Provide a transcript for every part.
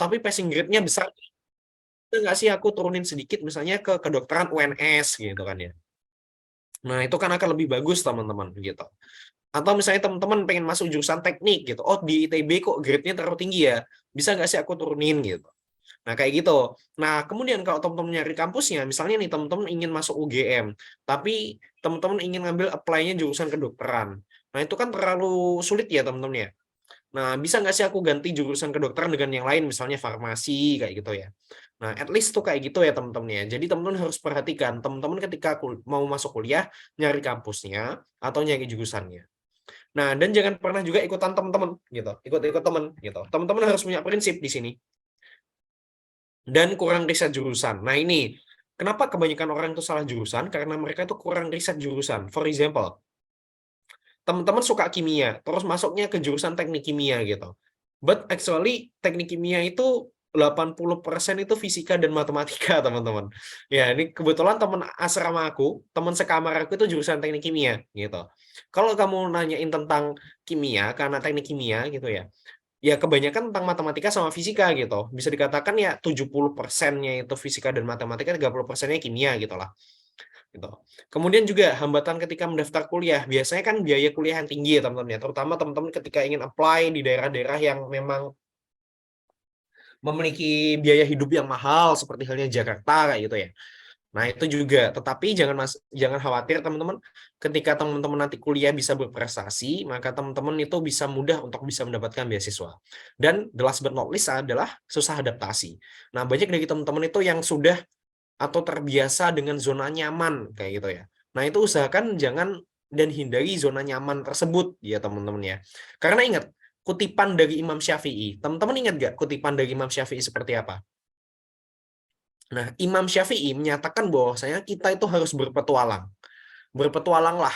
tapi passing grade-nya besar, bisa nggak sih aku turunin sedikit misalnya ke kedokteran UNS gitu kan ya. Nah, itu kan akan lebih bagus teman-teman gitu. Atau misalnya teman-teman pengen masuk jurusan teknik gitu. Oh, di ITB kok grade-nya terlalu tinggi ya. Bisa nggak sih aku turunin gitu. Nah, kayak gitu. Nah, kemudian kalau teman-teman nyari kampusnya, misalnya nih teman-teman ingin masuk UGM, tapi teman-teman ingin ngambil apply-nya jurusan kedokteran. Nah, itu kan terlalu sulit ya teman-teman ya. Nah, bisa nggak sih aku ganti jurusan kedokteran dengan yang lain, misalnya farmasi, kayak gitu ya. Nah, at least tuh kayak gitu ya teman-teman ya. Jadi teman-teman harus perhatikan, teman-teman ketika mau masuk kuliah, nyari kampusnya atau nyari jurusannya. Nah, dan jangan pernah juga ikutan teman-teman gitu, ikut-ikut teman gitu. Teman-teman harus punya prinsip di sini dan kurang riset jurusan. Nah, ini kenapa kebanyakan orang itu salah jurusan? Karena mereka itu kurang riset jurusan. For example, teman-teman suka kimia, terus masuknya ke jurusan teknik kimia gitu. But actually teknik kimia itu 80% itu fisika dan matematika, teman-teman. Ya, ini kebetulan teman asrama aku, teman sekamar aku itu jurusan teknik kimia gitu. Kalau kamu nanyain tentang kimia, karena teknik kimia gitu ya, ya kebanyakan tentang matematika sama fisika gitu. Bisa dikatakan ya 70%-nya itu fisika dan matematika, 30%-nya kimia gitu lah gitu. Kemudian juga hambatan ketika mendaftar kuliah, biasanya kan biaya kuliah yang tinggi ya teman-teman ya, terutama teman-teman ketika ingin apply di daerah-daerah yang memang memiliki biaya hidup yang mahal seperti halnya Jakarta kayak gitu ya. Nah, itu juga, tetapi jangan khawatir teman-teman, ketika teman-teman nanti kuliah bisa berprestasi, maka teman-teman itu bisa mudah untuk bisa mendapatkan beasiswa. Dan the last but not least adalah susah adaptasi. Nah, banyak dari teman-teman itu yang sudah atau terbiasa dengan zona nyaman kayak gitu ya. Nah, itu usahakan jangan dan hindari zona nyaman tersebut ya teman-teman ya. Karena ingat, kutipan dari Imam Syafi'i. Teman-teman ingat gak kutipan dari Imam Syafi'i seperti apa? Nah, Imam Syafi'i menyatakan bahwasanya kita itu harus berpetualang. Berpetualanglah,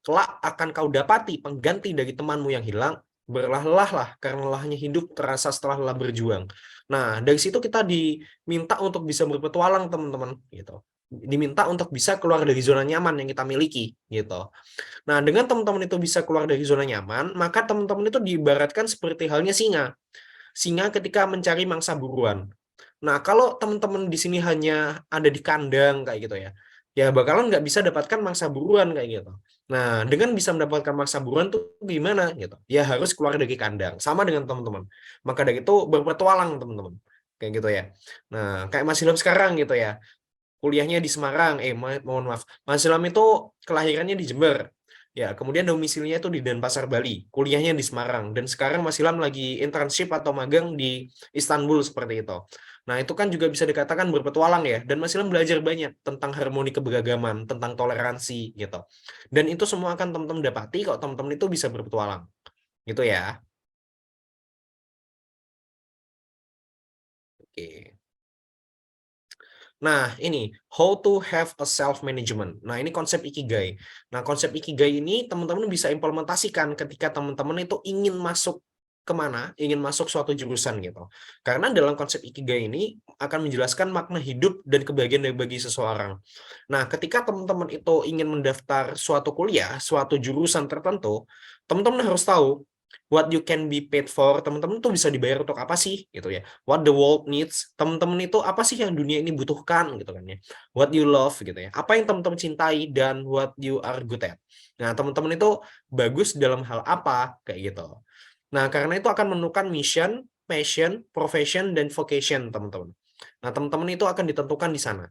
kelak akan kau dapati pengganti dari temanmu yang hilang. Berlah-lahlah karena lelahnya hidup terasa setelah lelah berjuang. Nah, dari situ kita diminta untuk bisa berpetualang, teman-teman, gitu. Diminta untuk bisa keluar dari zona nyaman yang kita miliki, gitu. Nah, dengan teman-teman itu bisa keluar dari zona nyaman, maka teman-teman itu diibaratkan seperti halnya singa. Singa ketika mencari mangsa buruan. Nah, kalau teman-teman di sini hanya ada di kandang kayak gitu ya, ya bakalan nggak bisa dapatkan mangsa buruan kayak gitu. Nah, dengan bisa mendapatkan mangsa buruan tuh gimana gitu? Ya harus keluar dari kandang. Sama dengan teman-teman. Maka dari itu berpetualang teman-teman. Kayak gitu ya. Nah, kayak Mas Ilham sekarang gitu ya. Kuliahnya di Semarang. Mohon maaf. Mas Ilham itu kelahirannya di Jember. Ya, kemudian domisilinya itu di Denpasar, Bali. Kuliahnya di Semarang. Dan sekarang Mas Ilham lagi internship atau magang di Istanbul seperti itu. Nah, itu kan juga bisa dikatakan berpetualang ya. Dan Mas Ilham belajar banyak tentang harmoni keberagaman, tentang toleransi gitu. Dan itu semua akan teman-teman dapati kalau teman-teman itu bisa berpetualang. Gitu ya. Oke. Nah, ini how to have a self management. Nah, ini konsep ikigai. Nah, konsep ikigai ini teman-teman bisa implementasikan ketika teman-teman itu ingin masuk kemana, ingin masuk suatu jurusan gitu. Karena dalam konsep ikigai ini akan menjelaskan makna hidup dan kebahagiaan dari bagi seseorang. Nah, ketika teman-teman itu ingin mendaftar suatu kuliah, suatu jurusan tertentu, teman-teman harus tahu what you can be paid for. Teman-teman tuh bisa dibayar untuk apa sih gitu ya. What the world needs. Teman-teman itu apa sih yang dunia ini butuhkan gitu kan ya. What you love gitu ya. Apa yang teman-teman cintai dan what you are good at. Nah, teman-teman itu bagus dalam hal apa kayak gitu. Nah, karena itu akan menentukan mission, passion, profession, dan vocation, teman-teman. Nah, teman-teman itu akan ditentukan di sana.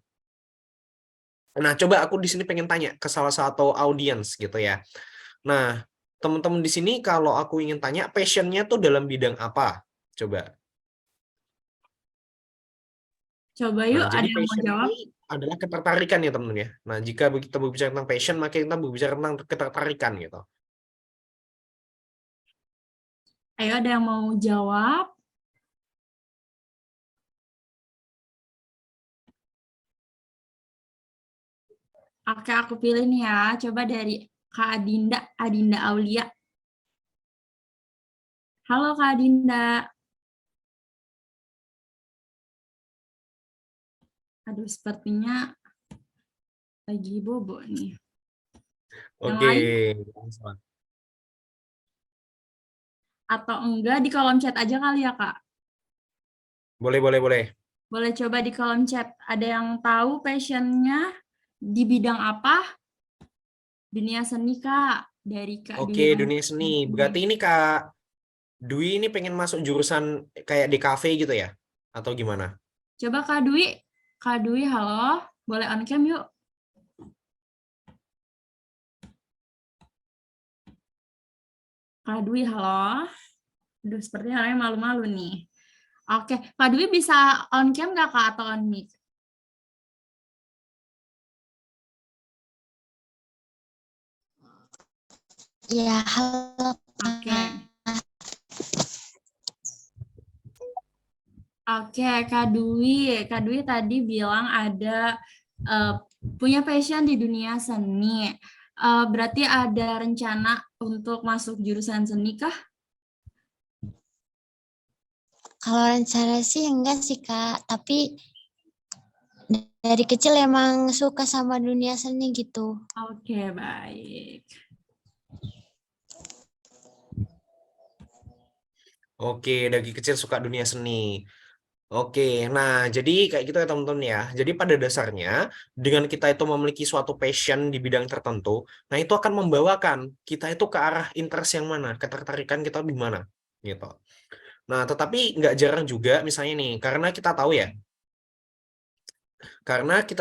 Nah, coba aku di sini pengen tanya ke salah satu audiens gitu ya. Nah, teman-teman di sini kalau aku ingin tanya passionnya tuh dalam bidang apa? Coba. Coba Nah, yuk, jadi ada yang mau passion ini jawab? adalah ketertarikan ya teman-teman ya. Nah, jika kita berbicara tentang passion, maka kita berbicara tentang ketertarikan gitu. Ayo, ada yang mau jawab? Oke, aku pilih nih ya. Coba dari Kak Adinda, Adinda Aulia. Halo Kak Adinda. Aduh, sepertinya lagi bobo nih. Yang Oke. lain atau enggak di kolom chat aja kali ya Kak? Boleh, boleh, boleh. Boleh coba di kolom chat. Ada yang tahu passionnya di bidang apa? Dunia seni, Kak. Dari Kak Oke, Dwi. dunia seni. Berarti ini Kak Dwi ini pengen masuk jurusan kayak di kafe gitu ya? Atau gimana? Coba Kak Dwi. Kak Dwi, halo. Boleh on cam yuk. Kak Dwi, halo. Aduh, sepertinya orangnya malu-malu nih. Oke, Kak Dwi bisa on cam nggak Kak atau on mic? Ya, halo. Oke. Oke, Kak Dwi. Kak Dwi tadi bilang ada punya passion di dunia seni. Berarti ada rencana untuk masuk jurusan seni kah? Kalau rencana sih enggak sih, Kak. Tapi dari kecil emang suka sama dunia seni gitu. Oke, baik. Oke, dari kecil suka dunia seni. Oke, nah jadi kayak gitu ya teman-teman ya. Jadi pada dasarnya dengan kita itu memiliki suatu passion di bidang tertentu, nah itu akan membawakan kita itu ke arah interest yang mana, ketertarikan kita di mana, gitu. Nah, tetapi nggak jarang juga misalnya nih, karena kita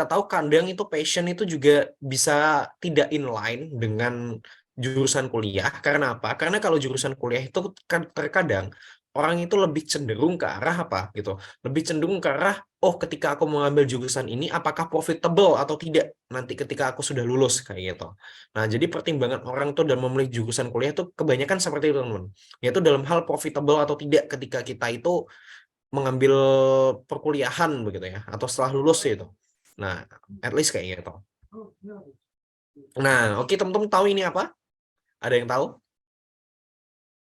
tahu kadang itu passion itu juga bisa tidak inline dengan jurusan kuliah. Karena apa? Karena kalau jurusan kuliah itu kan terkadang orang itu lebih cenderung ke arah apa gitu. Lebih cenderung ke arah, oh ketika aku mengambil jurusan ini, apakah profitable atau tidak nanti ketika aku sudah lulus kayak gitu. Nah, jadi pertimbangan orang tuh dalam memilih jurusan kuliah itu kebanyakan seperti itu teman-teman. Yaitu dalam hal profitable atau tidak ketika kita itu mengambil perkuliahan begitu ya atau setelah lulus gitu. Nah, at least kayak gitu. Nah, oke teman-teman tahu ini apa? Ada yang tahu?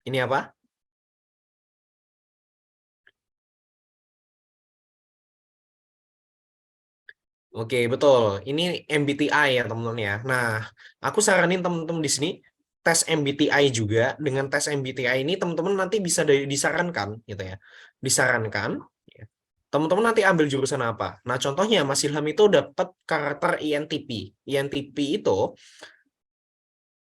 Ini apa? Oke, betul. Ini MBTI ya teman-teman ya. Nah, aku saranin teman-teman di sini tes MBTI juga. Dengan tes MBTI ini teman-teman nanti bisa disarankan gitu ya. Disarankan ya. Teman-teman nanti ambil jurusan apa? Nah, contohnya Mas Ilham itu dapat karakter INTP. INTP itu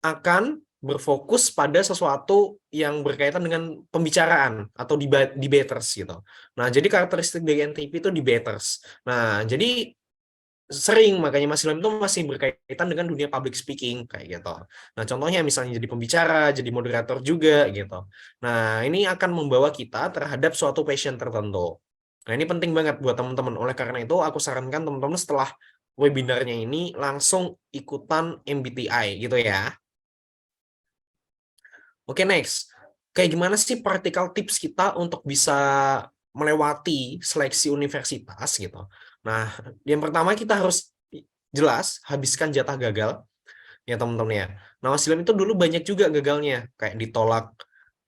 akan berfokus pada sesuatu yang berkaitan dengan pembicaraan atau debaters gitu. Nah, jadi karakteristik dari NTP itu debaters. Nah, jadi sering makanya Mas Ilham itu masih berkaitan dengan dunia public speaking kayak gitu. Nah, contohnya misalnya jadi pembicara, jadi moderator juga gitu. Nah, ini akan membawa kita terhadap suatu passion tertentu. Nah, ini penting banget buat teman-teman. Oleh karena itu, aku sarankan teman-teman setelah webinarnya ini langsung ikutan MBTI gitu ya. Oke, next. Kayak gimana sih practical tips kita untuk bisa melewati seleksi universitas gitu. Nah, yang pertama kita harus jelas habiskan jatah gagal ya teman-teman ya. Nah, Mas Ilham itu dulu banyak juga gagalnya, kayak ditolak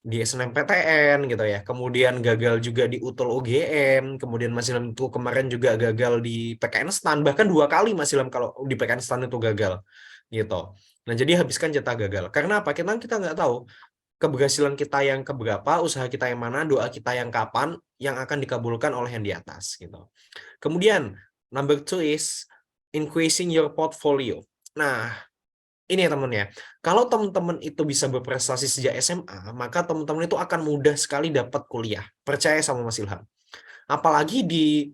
di SNMPTN gitu ya. Kemudian gagal juga di UTUL UGM, kemudian Mas Ilham itu kemarin juga gagal di PKN STAN, bahkan 2 kali Mas Ilham kalau di PKN STAN itu gagal gitu. Nah, jadi habiskan jatah gagal. Karena apa? Kita nggak tahu keberhasilan kita yang keberapa, usaha kita yang mana, doa kita yang kapan, yang akan dikabulkan oleh yang di atas gitu. Kemudian number 2 is increasing your portfolio. Nah, ini ya teman ya. Kalau teman-teman itu bisa berprestasi sejak SMA, maka teman-teman itu akan mudah sekali dapat kuliah. Percaya sama Mas Ilham. Apalagi di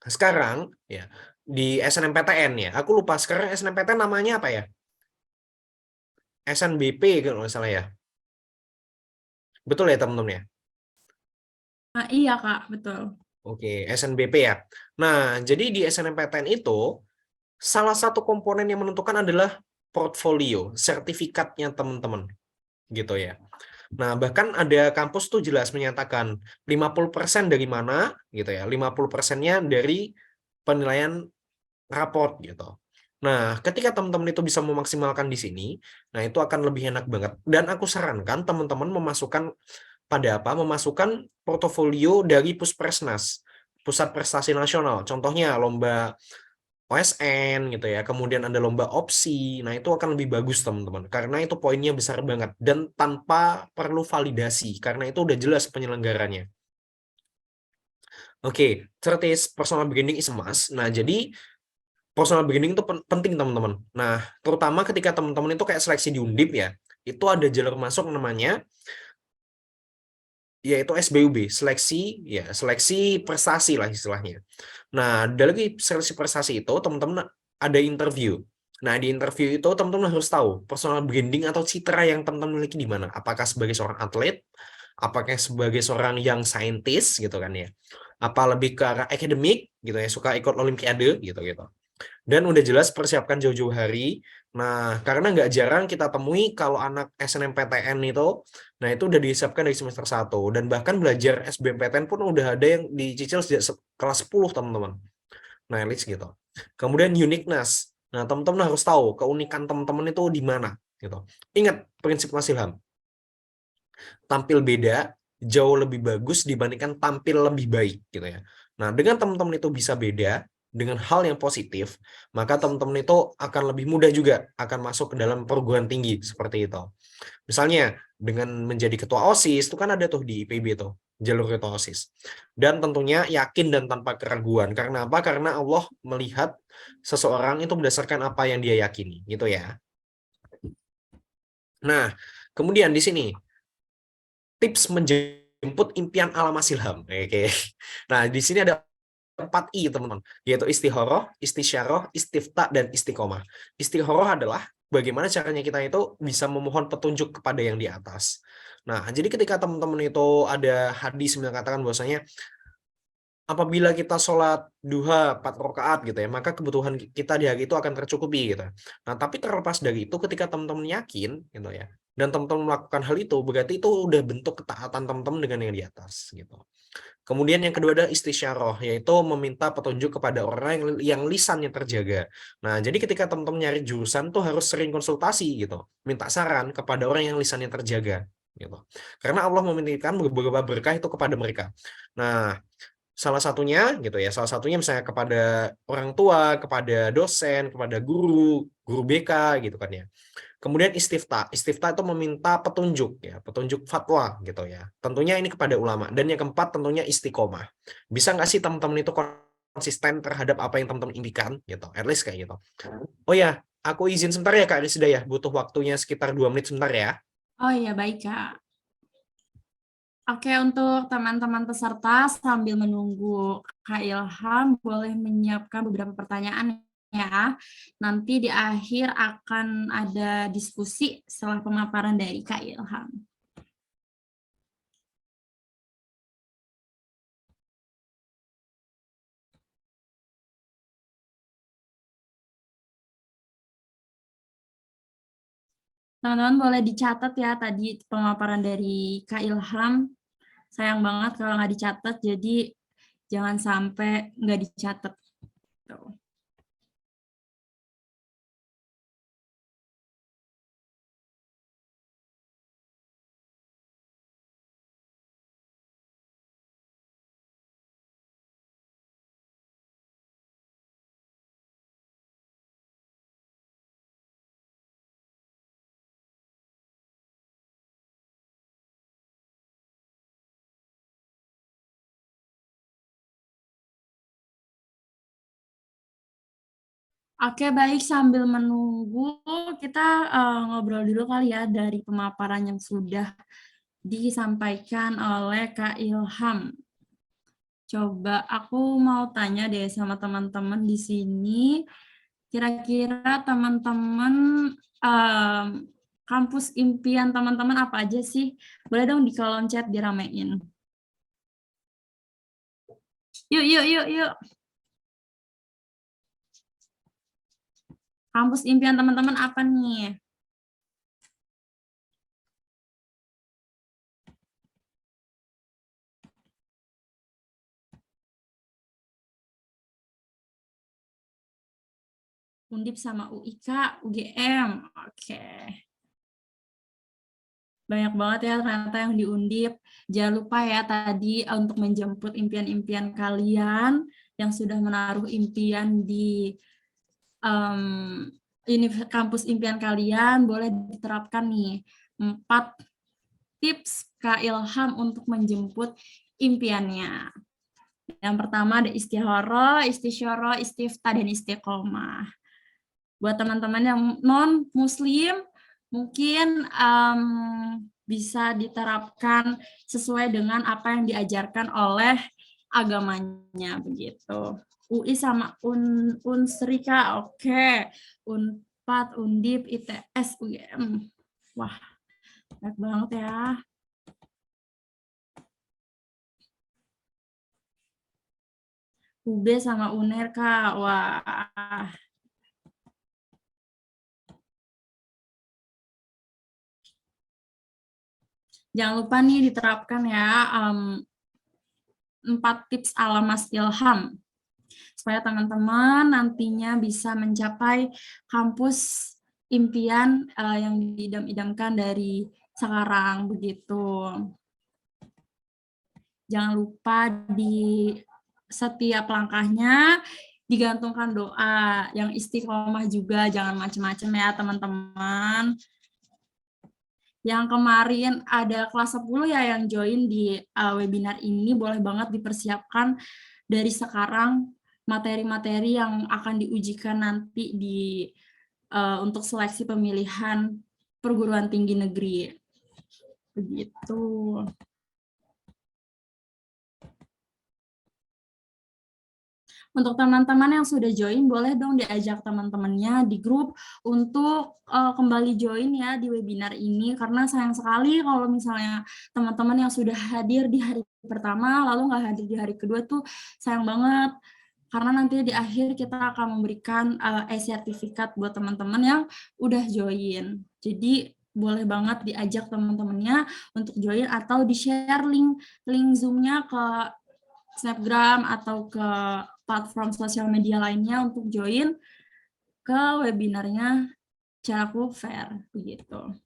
sekarang ya, di SNMPTN ya. Aku lupa sekarang SNMPTN namanya apa ya? SNBP kalau nggak salah ya. Betul ya teman-teman ya? Nah, iya Kak, betul. Oke, SNBP ya. Nah, jadi di SNMPTN itu salah satu komponen yang menentukan adalah portfolio, sertifikatnya teman-teman, gitu ya. Nah, bahkan ada kampus tuh jelas menyatakan 50% dari mana, gitu ya. 50%-nya dari penilaian raport gitu. Nah, ketika teman-teman itu bisa memaksimalkan di sini, nah itu akan lebih enak banget. Dan aku sarankan teman-teman memasukkan pada apa? Memasukkan portofolio dari Puspresnas, Pusat Prestasi Nasional. Contohnya lomba OSN gitu ya. Kemudian ada lomba opsi. Nah, itu akan lebih bagus teman-teman karena itu poinnya besar banget dan tanpa perlu validasi karena itu udah jelas penyelenggaranya. Oke, certis personal branding is a must. Nah, jadi personal branding itu penting teman-teman. Nah, terutama ketika teman-teman itu kayak seleksi di Undip ya, itu ada jalur masuk namanya yaitu SBUB, seleksi prestasi lah istilahnya. Nah, dari seleksi prestasi itu teman-teman ada interview. Nah, di interview itu teman-teman harus tahu personal branding atau citra yang teman-teman miliki di mana. Apakah sebagai seorang atlet, apakah sebagai seorang yang saintis gitu kan ya. Apa lebih ke arah akademik gitu ya, suka ikut olimpiade gitu-gitu. Dan udah jelas persiapkan jauh-jauh hari. Nah, karena nggak jarang kita temui kalau anak SNMPTN itu, nah itu udah disiapkan dari semester 1. Dan bahkan belajar SBMPTN pun udah ada yang dicicil sejak kelas 10, teman-teman. Nah, at least gitu. Kemudian uniqueness. Nah, teman-teman harus tahu keunikan teman-teman itu di mana. Gitu. Ingat prinsip Mas Ilham. Tampil beda jauh lebih bagus dibandingkan tampil lebih baik gitu ya. Nah, dengan teman-teman itu bisa beda dengan hal yang positif, maka teman-teman itu akan lebih mudah juga akan masuk ke dalam perguruan tinggi seperti itu. Misalnya dengan menjadi ketua OSIS itu kan ada tuh di IPB tuh jalur ketua OSIS. Dan tentunya yakin dan tanpa keraguan. Karena apa? Karena Allah melihat seseorang itu berdasarkan apa yang dia yakini, gitu ya. Nah, kemudian di sini tips menjemput impian ala Mas Ilham. Oke. Nah, di sini ada 4 I, teman-teman, yaitu istihoroh, istisyarah, istifta, dan istiqomah. Istihoroh adalah bagaimana caranya kita itu bisa memohon petunjuk kepada yang di atas. Nah, jadi ketika teman-teman itu ada hadis yang mengatakan bahwasanya apabila kita sholat duha 4 rakaat gitu ya, maka kebutuhan kita di hari itu akan tercukupi gitu. Nah, tapi terlepas dari itu ketika teman-teman yakin gitu ya, dan teman-teman melakukan hal itu, berarti itu udah bentuk ketaatan teman-teman dengan yang di atas gitu. Kemudian yang kedua ada istisyarah, yaitu meminta petunjuk kepada orang yang lisannya terjaga. Nah, jadi ketika teman-teman nyari jurusan tuh harus sering konsultasi gitu, minta saran kepada orang yang lisannya terjaga gitu. Karena Allah memintakan beberapa berkah itu kepada mereka. Nah, salah satunya gitu ya, salah satunya misalnya kepada orang tua, kepada dosen, kepada guru BK gitu kan ya. Kemudian istifta. Istifta itu meminta petunjuk ya, petunjuk fatwa gitu ya. Tentunya ini kepada ulama. Dan yang keempat tentunya istiqomah. Bisa nggak sih teman-teman itu konsisten terhadap apa yang teman-teman impikan gitu. At least kayak gitu. Oh ya, aku izin sebentar ya Kak Risda ya. Butuh waktunya sekitar 2 menit sebentar ya. Oh iya, baik Kak. Oke, untuk teman-teman peserta sambil menunggu Kak Ilham boleh menyiapkan beberapa pertanyaan ya. Nanti di akhir akan ada diskusi setelah pemaparan dari Kak Ilham. Teman-teman boleh dicatat ya tadi pemaparan dari Kak Ilham. Sayang banget kalau nggak dicatat, jadi jangan sampai nggak dicatat. Tuh. Oke, baik. Sambil menunggu, kita ngobrol dulu kali ya dari pemaparan yang sudah disampaikan oleh Kak Ilham. Coba aku mau tanya deh sama teman-teman di sini. Kira-kira teman-teman kampus impian teman-teman apa aja sih? Boleh dong di kolom chat diramein. Yuk, yuk, yuk, yuk. Kampus impian teman-teman apa nih? Undip sama UIK, UGM. Oke. Banyak banget ya ternyata yang di Undip. Jangan lupa ya tadi untuk menjemput impian-impian kalian yang sudah menaruh impian di ini kampus impian kalian, boleh diterapkan nih 4 tips Kak Ilham untuk menjemput impiannya. Yang pertama ada istihara, istisyara, istiftah, dan istiqomah. Buat teman-teman yang non-muslim, mungkin bisa diterapkan sesuai dengan apa yang diajarkan oleh agamanya begitu. UI sama Unsrika, oke. Unpad, Undip, ITS, UGM. Wah, banyak banget ya. UB sama UNER, Kak. Wah. Jangan lupa nih diterapkan ya 4 tips ala Mas Ilham. Supaya teman-teman nantinya bisa mencapai kampus impian yang diidam-idamkan dari sekarang begitu. Jangan lupa di setiap langkahnya digantungkan doa, yang istiqomah juga, jangan macam-macam ya teman-teman. Yang kemarin ada kelas 10 ya yang join di webinar ini, boleh banget dipersiapkan dari sekarang materi-materi yang akan diujikan nanti di untuk seleksi pemilihan perguruan tinggi negeri. Begitu. Untuk teman-teman yang sudah join, boleh dong diajak teman-temannya di grup untuk kembali join ya di webinar ini, karena sayang sekali kalau misalnya teman-teman yang sudah hadir di hari pertama, lalu nggak hadir di hari kedua tuh sayang banget. Karena nanti di akhir kita akan memberikan e-sertifikat buat teman-teman yang udah join. Jadi boleh banget diajak teman-temannya untuk join atau di-share link Zoom-nya ke Snapgram atau ke platform sosial media lainnya untuk join ke webinarnya Caraku Fair begitu.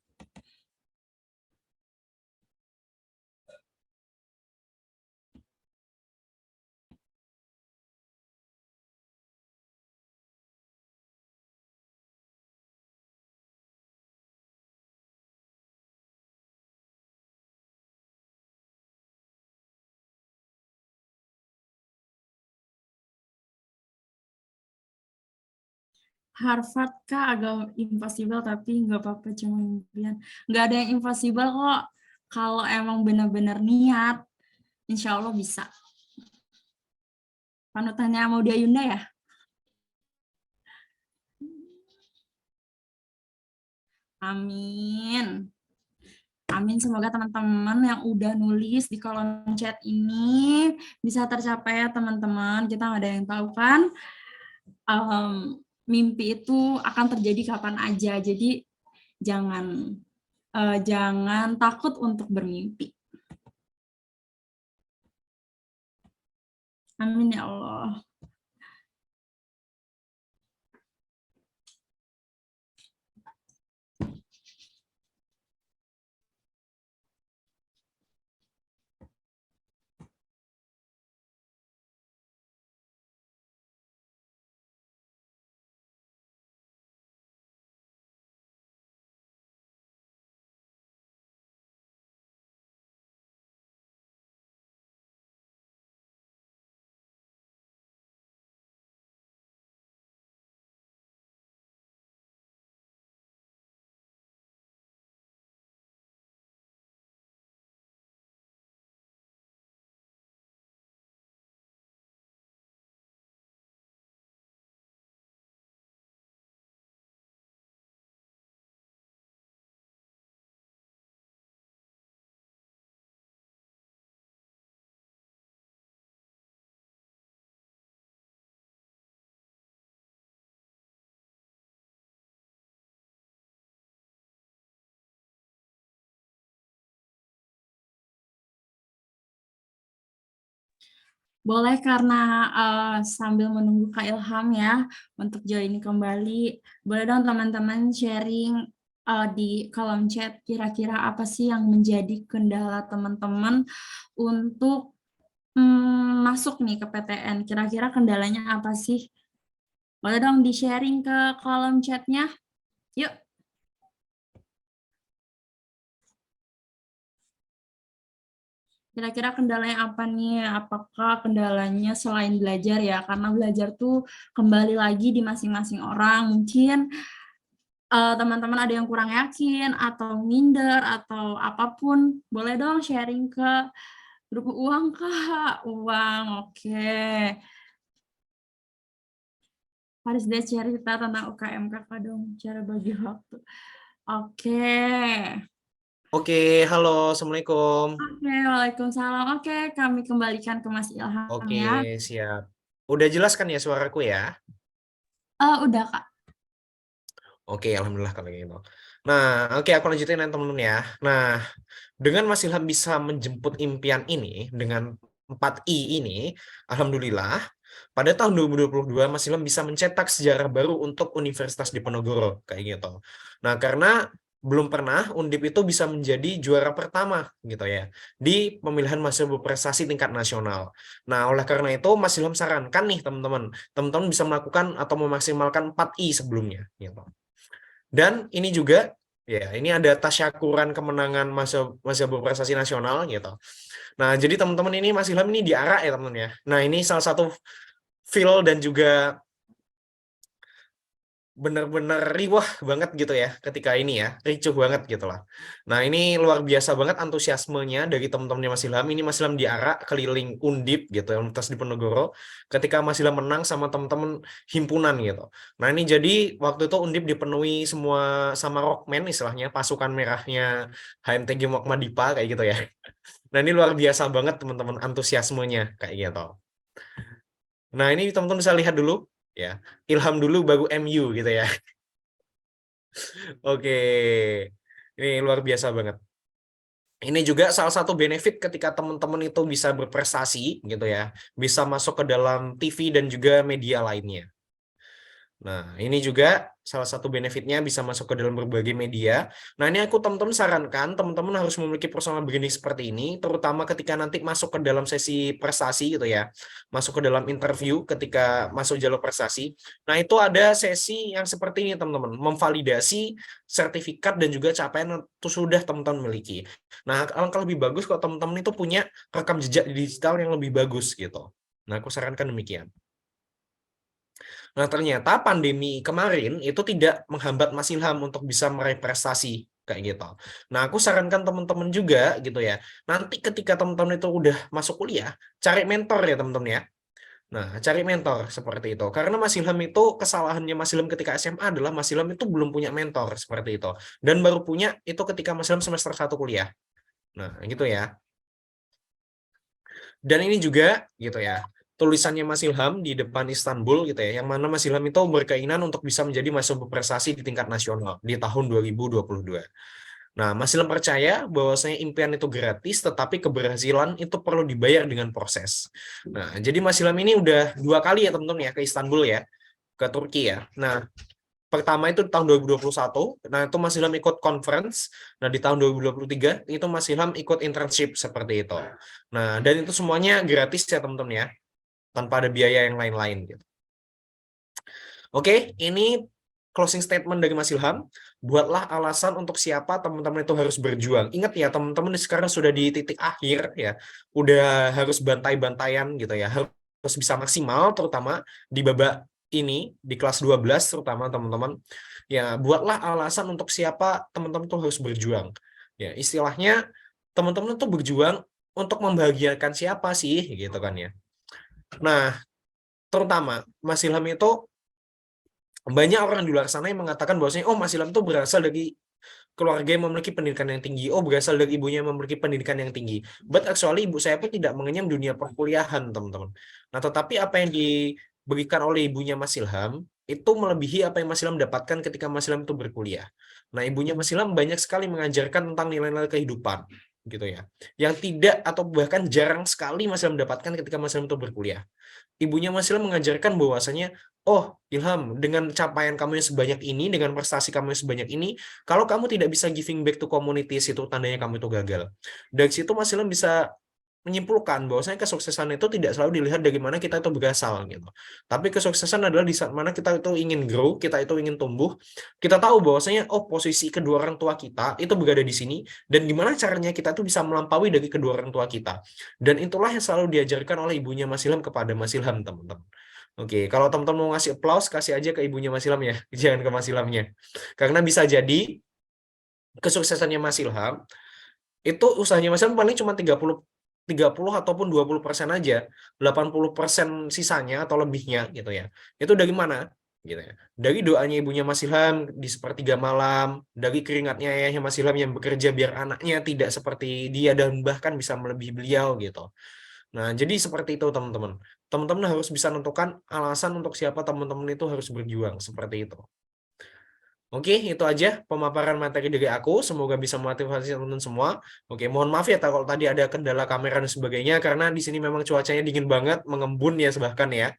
Harvard kah agak impossible, tapi nggak apa-apa, cuma impian. Nggak ada yang impossible kok. Kalau emang benar-benar niat, insya Allah bisa. Panutannya Maudy Ayunda ya? Amin. Amin, semoga teman-teman yang udah nulis di kolom chat ini bisa tercapai ya teman-teman. Kita nggak ada yang tahu kan. Mimpi itu akan terjadi kapan aja. Jadi jangan takut untuk bermimpi. Amin ya Allah. Boleh karena sambil menunggu Kak Ilham ya untuk join kembali, boleh dong teman-teman sharing di kolom chat kira-kira apa sih yang menjadi kendala teman-teman untuk masuk nih ke PTN. Kira-kira kendalanya apa sih? Boleh dong di-sharing ke kolom chatnya. Yuk. Kira-kira kendalanya apa nih? Apakah kendalanya selain belajar ya? Karena belajar tuh kembali lagi di masing-masing orang. Mungkin teman-teman ada yang kurang yakin atau minder atau apapun, boleh dong sharing ke grup uang, Kak. Uang, oke. Harus deh cerita tentang UKM Kakak dong, cara bagi waktu. Oke. Oke, halo, Assalamualaikum. Oke, waalaikumsalam. Oke, kami kembalikan ke Mas Ilham Oke, ya. siap. Udah jelas kan ya suaraku ya? Udah, Kak. Oke, alhamdulillah kalau gitu. Nah, oke aku lanjutin ya teman-teman ya. Nah, dengan Mas Ilham bisa menjemput impian ini dengan 4I ini, alhamdulillah, pada tahun 2022 Mas Ilham bisa mencetak sejarah baru untuk Universitas Diponegoro kayak gitu. Nah, karena belum pernah Undip itu bisa menjadi juara pertama gitu ya di pemilihan mahasiswa berprestasi tingkat nasional. Nah, oleh karena itu Mas Ilham sarankan nih teman-teman bisa melakukan atau memaksimalkan 4I sebelumnya gitu. Dan ini juga ya, ini ada tasyakuran kemenangan masa berprestasi nasional gitu. Nah, jadi teman-teman ini Mas Ilham ini diarak ya teman-teman ya. Nah, ini salah satu feel dan juga benar-benar riwah banget gitu ya ketika ini ya, ricuh banget gitu lah. Nah, ini luar biasa banget antusiasmenya dari teman-temannya Mas Ilham. Ini Mas Ilham diarak keliling Undip gitu, Universitas Diponegoro, ketika Mas Ilham menang sama teman-teman himpunan gitu. Nah, ini jadi waktu itu Undip dipenuhi semua sama Rockman istilahnya, pasukan merahnya HMTG Muhammadiyah kayak gitu ya. Nah, ini luar biasa banget teman-teman antusiasmenya kayak gitu. Nah, ini teman-teman bisa lihat dulu ya. Ilham dulu baru MU gitu ya. Oke, ini luar biasa banget. Ini juga salah satu benefit ketika teman-teman itu bisa berprestasi gitu ya, bisa masuk ke dalam TV dan juga media lainnya. Nah, ini juga salah satu benefitnya bisa masuk ke dalam berbagai media. Nah, ini aku teman-teman sarankan, teman-teman harus memiliki personal branding seperti ini, terutama ketika nanti masuk ke dalam sesi prestasi gitu ya, masuk ke dalam interview ketika masuk jalur prestasi. Nah, itu ada sesi yang seperti ini teman-teman, memvalidasi sertifikat dan juga capaian yang sudah teman-teman miliki. Nah, alangkah lebih bagus kalau teman-teman itu punya rekam jejak digital yang lebih bagus gitu. Nah, aku sarankan demikian. Nah, ternyata pandemi kemarin itu tidak menghambat Mas Ilham untuk bisa meraih prestasi kayak gitu. Nah, aku sarankan teman-teman juga gitu ya. Nanti ketika teman-teman itu udah masuk kuliah, cari mentor ya teman-teman ya. Nah, cari mentor seperti itu. Karena Mas Ilham itu kesalahannya Mas Ilham ketika SMA adalah Mas Ilham itu belum punya mentor seperti itu. Dan baru punya itu ketika Mas Ilham semester 1 kuliah. Nah, gitu ya. Dan ini juga gitu ya, tulisannya Mas Ilham di depan Istanbul gitu ya, yang mana Mas Ilham itu berkeinginan untuk bisa menjadi mahasiswa berprestasi di tingkat nasional di tahun 2022. Nah, Mas Ilham percaya bahwasanya impian itu gratis, tetapi keberhasilan itu perlu dibayar dengan proses. Nah, jadi Mas Ilham ini udah 2 kali ya teman-teman ya ke Istanbul ya, ke Turki ya. Nah, pertama itu di tahun 2021, nah itu Mas Ilham ikut conference. Nah, di tahun 2023 itu Mas Ilham ikut internship seperti itu. Nah, dan itu semuanya gratis ya teman-teman ya, tanpa ada biaya yang lain-lain gitu. Oke, ini closing statement dari Mas Ilham. Buatlah alasan untuk siapa teman-teman itu harus berjuang. Ingat ya, teman-teman sekarang sudah di titik akhir ya, udah harus bantai-bantaian gitu ya, harus bisa maksimal terutama di babak ini di kelas 12 terutama teman-teman. Ya, buatlah alasan untuk siapa teman-teman tuh harus berjuang. Ya, istilahnya teman-teman tuh berjuang untuk membahagiakan siapa sih gitu kan ya. Nah, terutama Mas Ilham itu banyak orang di luar sana yang mengatakan bahwasanya oh Mas Ilham itu berasal dari keluarga yang memiliki pendidikan yang tinggi, oh berasal dari ibunya yang memiliki pendidikan yang tinggi. But actually ibu saya pun tidak mengenyam dunia perkuliahan, teman-teman. Nah, tetapi apa yang diberikan oleh ibunya Mas Ilham itu melebihi apa yang Mas Ilham dapatkan ketika Mas Ilham itu berkuliah. Nah, ibunya Mas Ilham banyak sekali mengajarkan tentang nilai-nilai kehidupan, gitu ya. Yang tidak atau bahkan jarang sekali Mas Ilham dapatkan ketika Mas Ilham itu berkuliah. Ibunya Mas Ilham mengajarkan bahwasanya, oh Ilham, dengan capaian kamu yang sebanyak ini, dengan prestasi kamu yang sebanyak ini, kalau kamu tidak bisa giving back to communities, itu tandanya kamu itu gagal. Dari situ Mas Ilham bisa menyimpulkan bahwasanya kesuksesan itu tidak selalu dilihat dari mana kita itu berasal gitu. Tapi kesuksesan adalah di saat mana kita itu ingin grow, kita itu ingin tumbuh, kita tahu bahwasanya oh posisi kedua orang tua kita itu berada di sini dan gimana caranya kita tuh bisa melampaui dari kedua orang tua kita. Dan itulah yang selalu diajarkan oleh ibunya Mas Ilham kepada Mas Ilham, teman-teman. Oke, kalau teman-teman mau ngasih applause, kasih aja ke ibunya Mas Ilham ya, jangan ke Mas Ilhamnya. Karena bisa jadi kesuksesannya Mas Ilham itu usahanya Mas Ilham paling cuma 30 ataupun 20% aja, 80% sisanya atau lebihnya gitu ya. Itu dari mana? Gitu ya. Dari doanya ibunya Mas Ilham di sepertiga malam, dari keringatnya ayahnya Mas Ilham yang bekerja biar anaknya tidak seperti dia dan bahkan bisa melebihi beliau gitu. Nah, jadi seperti itu teman-teman. Teman-teman harus bisa menentukan alasan untuk siapa teman-teman itu harus berjuang seperti itu. Oke, itu aja pemaparan materi dari aku. Semoga bisa memotivasi teman-teman semua. Oke, mohon maaf ya kalau tadi ada kendala kamera dan sebagainya karena di sini memang cuacanya dingin banget, mengembun ya bahkan ya.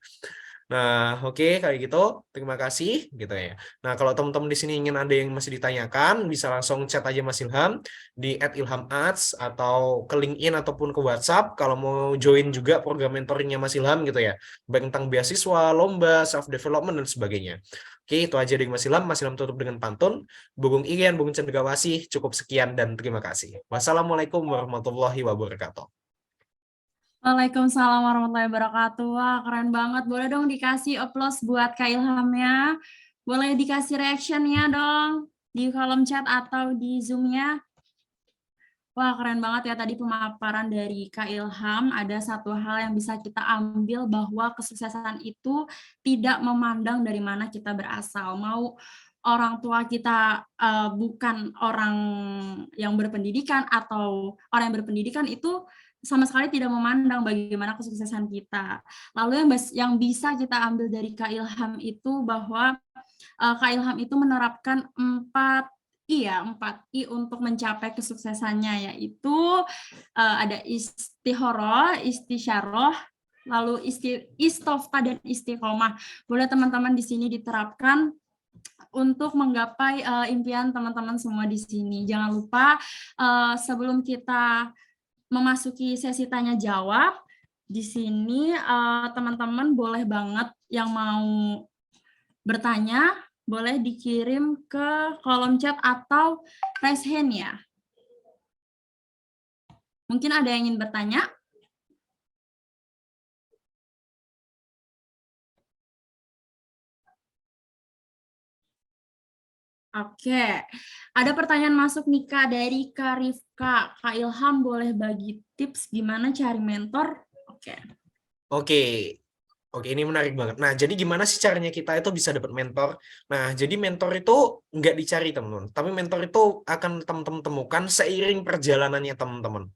Nah, oke kayak gitu. Terima kasih gitu ya. Nah, kalau teman-teman di sini ingin ada yang masih ditanyakan, bisa langsung chat aja Mas Ilham di @ilhamarts atau ke LinkedIn ataupun ke WhatsApp kalau mau join juga program mentoringnya Mas Ilham gitu ya. Baik tentang beasiswa, lomba, self development dan sebagainya. Oke, itu aja dari Mas Ilham. Mas Ilham tutup dengan pantun. Bung Irian, Bung Cendrawasih, cukup sekian dan terima kasih. Wassalamualaikum warahmatullahi wabarakatuh. Waalaikumsalam warahmatullahi wabarakatuh. Wah, keren banget. Boleh dong dikasih applause buat Kak Ilhamnya. Boleh dikasih reaction-nya dong di kolom chat atau di Zoom-nya. Wah, keren banget ya tadi pemaparan dari Kak Ilham. Ada satu hal yang bisa kita ambil bahwa kesuksesan itu tidak memandang dari mana kita berasal. Mau orang tua kita bukan orang yang berpendidikan atau orang yang berpendidikan itu sama sekali tidak memandang bagaimana kesuksesan kita. Lalu yang bisa kita ambil dari Kak Ilham itu bahwa Kak Ilham itu menerapkan 4I untuk mencapai kesuksesannya, yaitu ada istihoroh, istisyarah, lalu istofta dan istiqomah. Boleh teman-teman di sini diterapkan untuk menggapai impian teman-teman semua di sini. Jangan lupa sebelum kita memasuki sesi tanya jawab, di sini teman-teman boleh banget yang mau bertanya, boleh dikirim ke kolom chat atau raise hand ya. Mungkin ada yang ingin bertanya? Oke, ada pertanyaan masuk nih Kak dari Kak Rifka. Kak Ilham boleh bagi tips gimana cari mentor? Oke, ini menarik banget. Nah, jadi gimana sih caranya kita itu bisa dapat mentor? Nah, jadi mentor itu nggak dicari, teman-teman. Tapi mentor itu akan teman-teman temukan seiring perjalanannya teman-teman.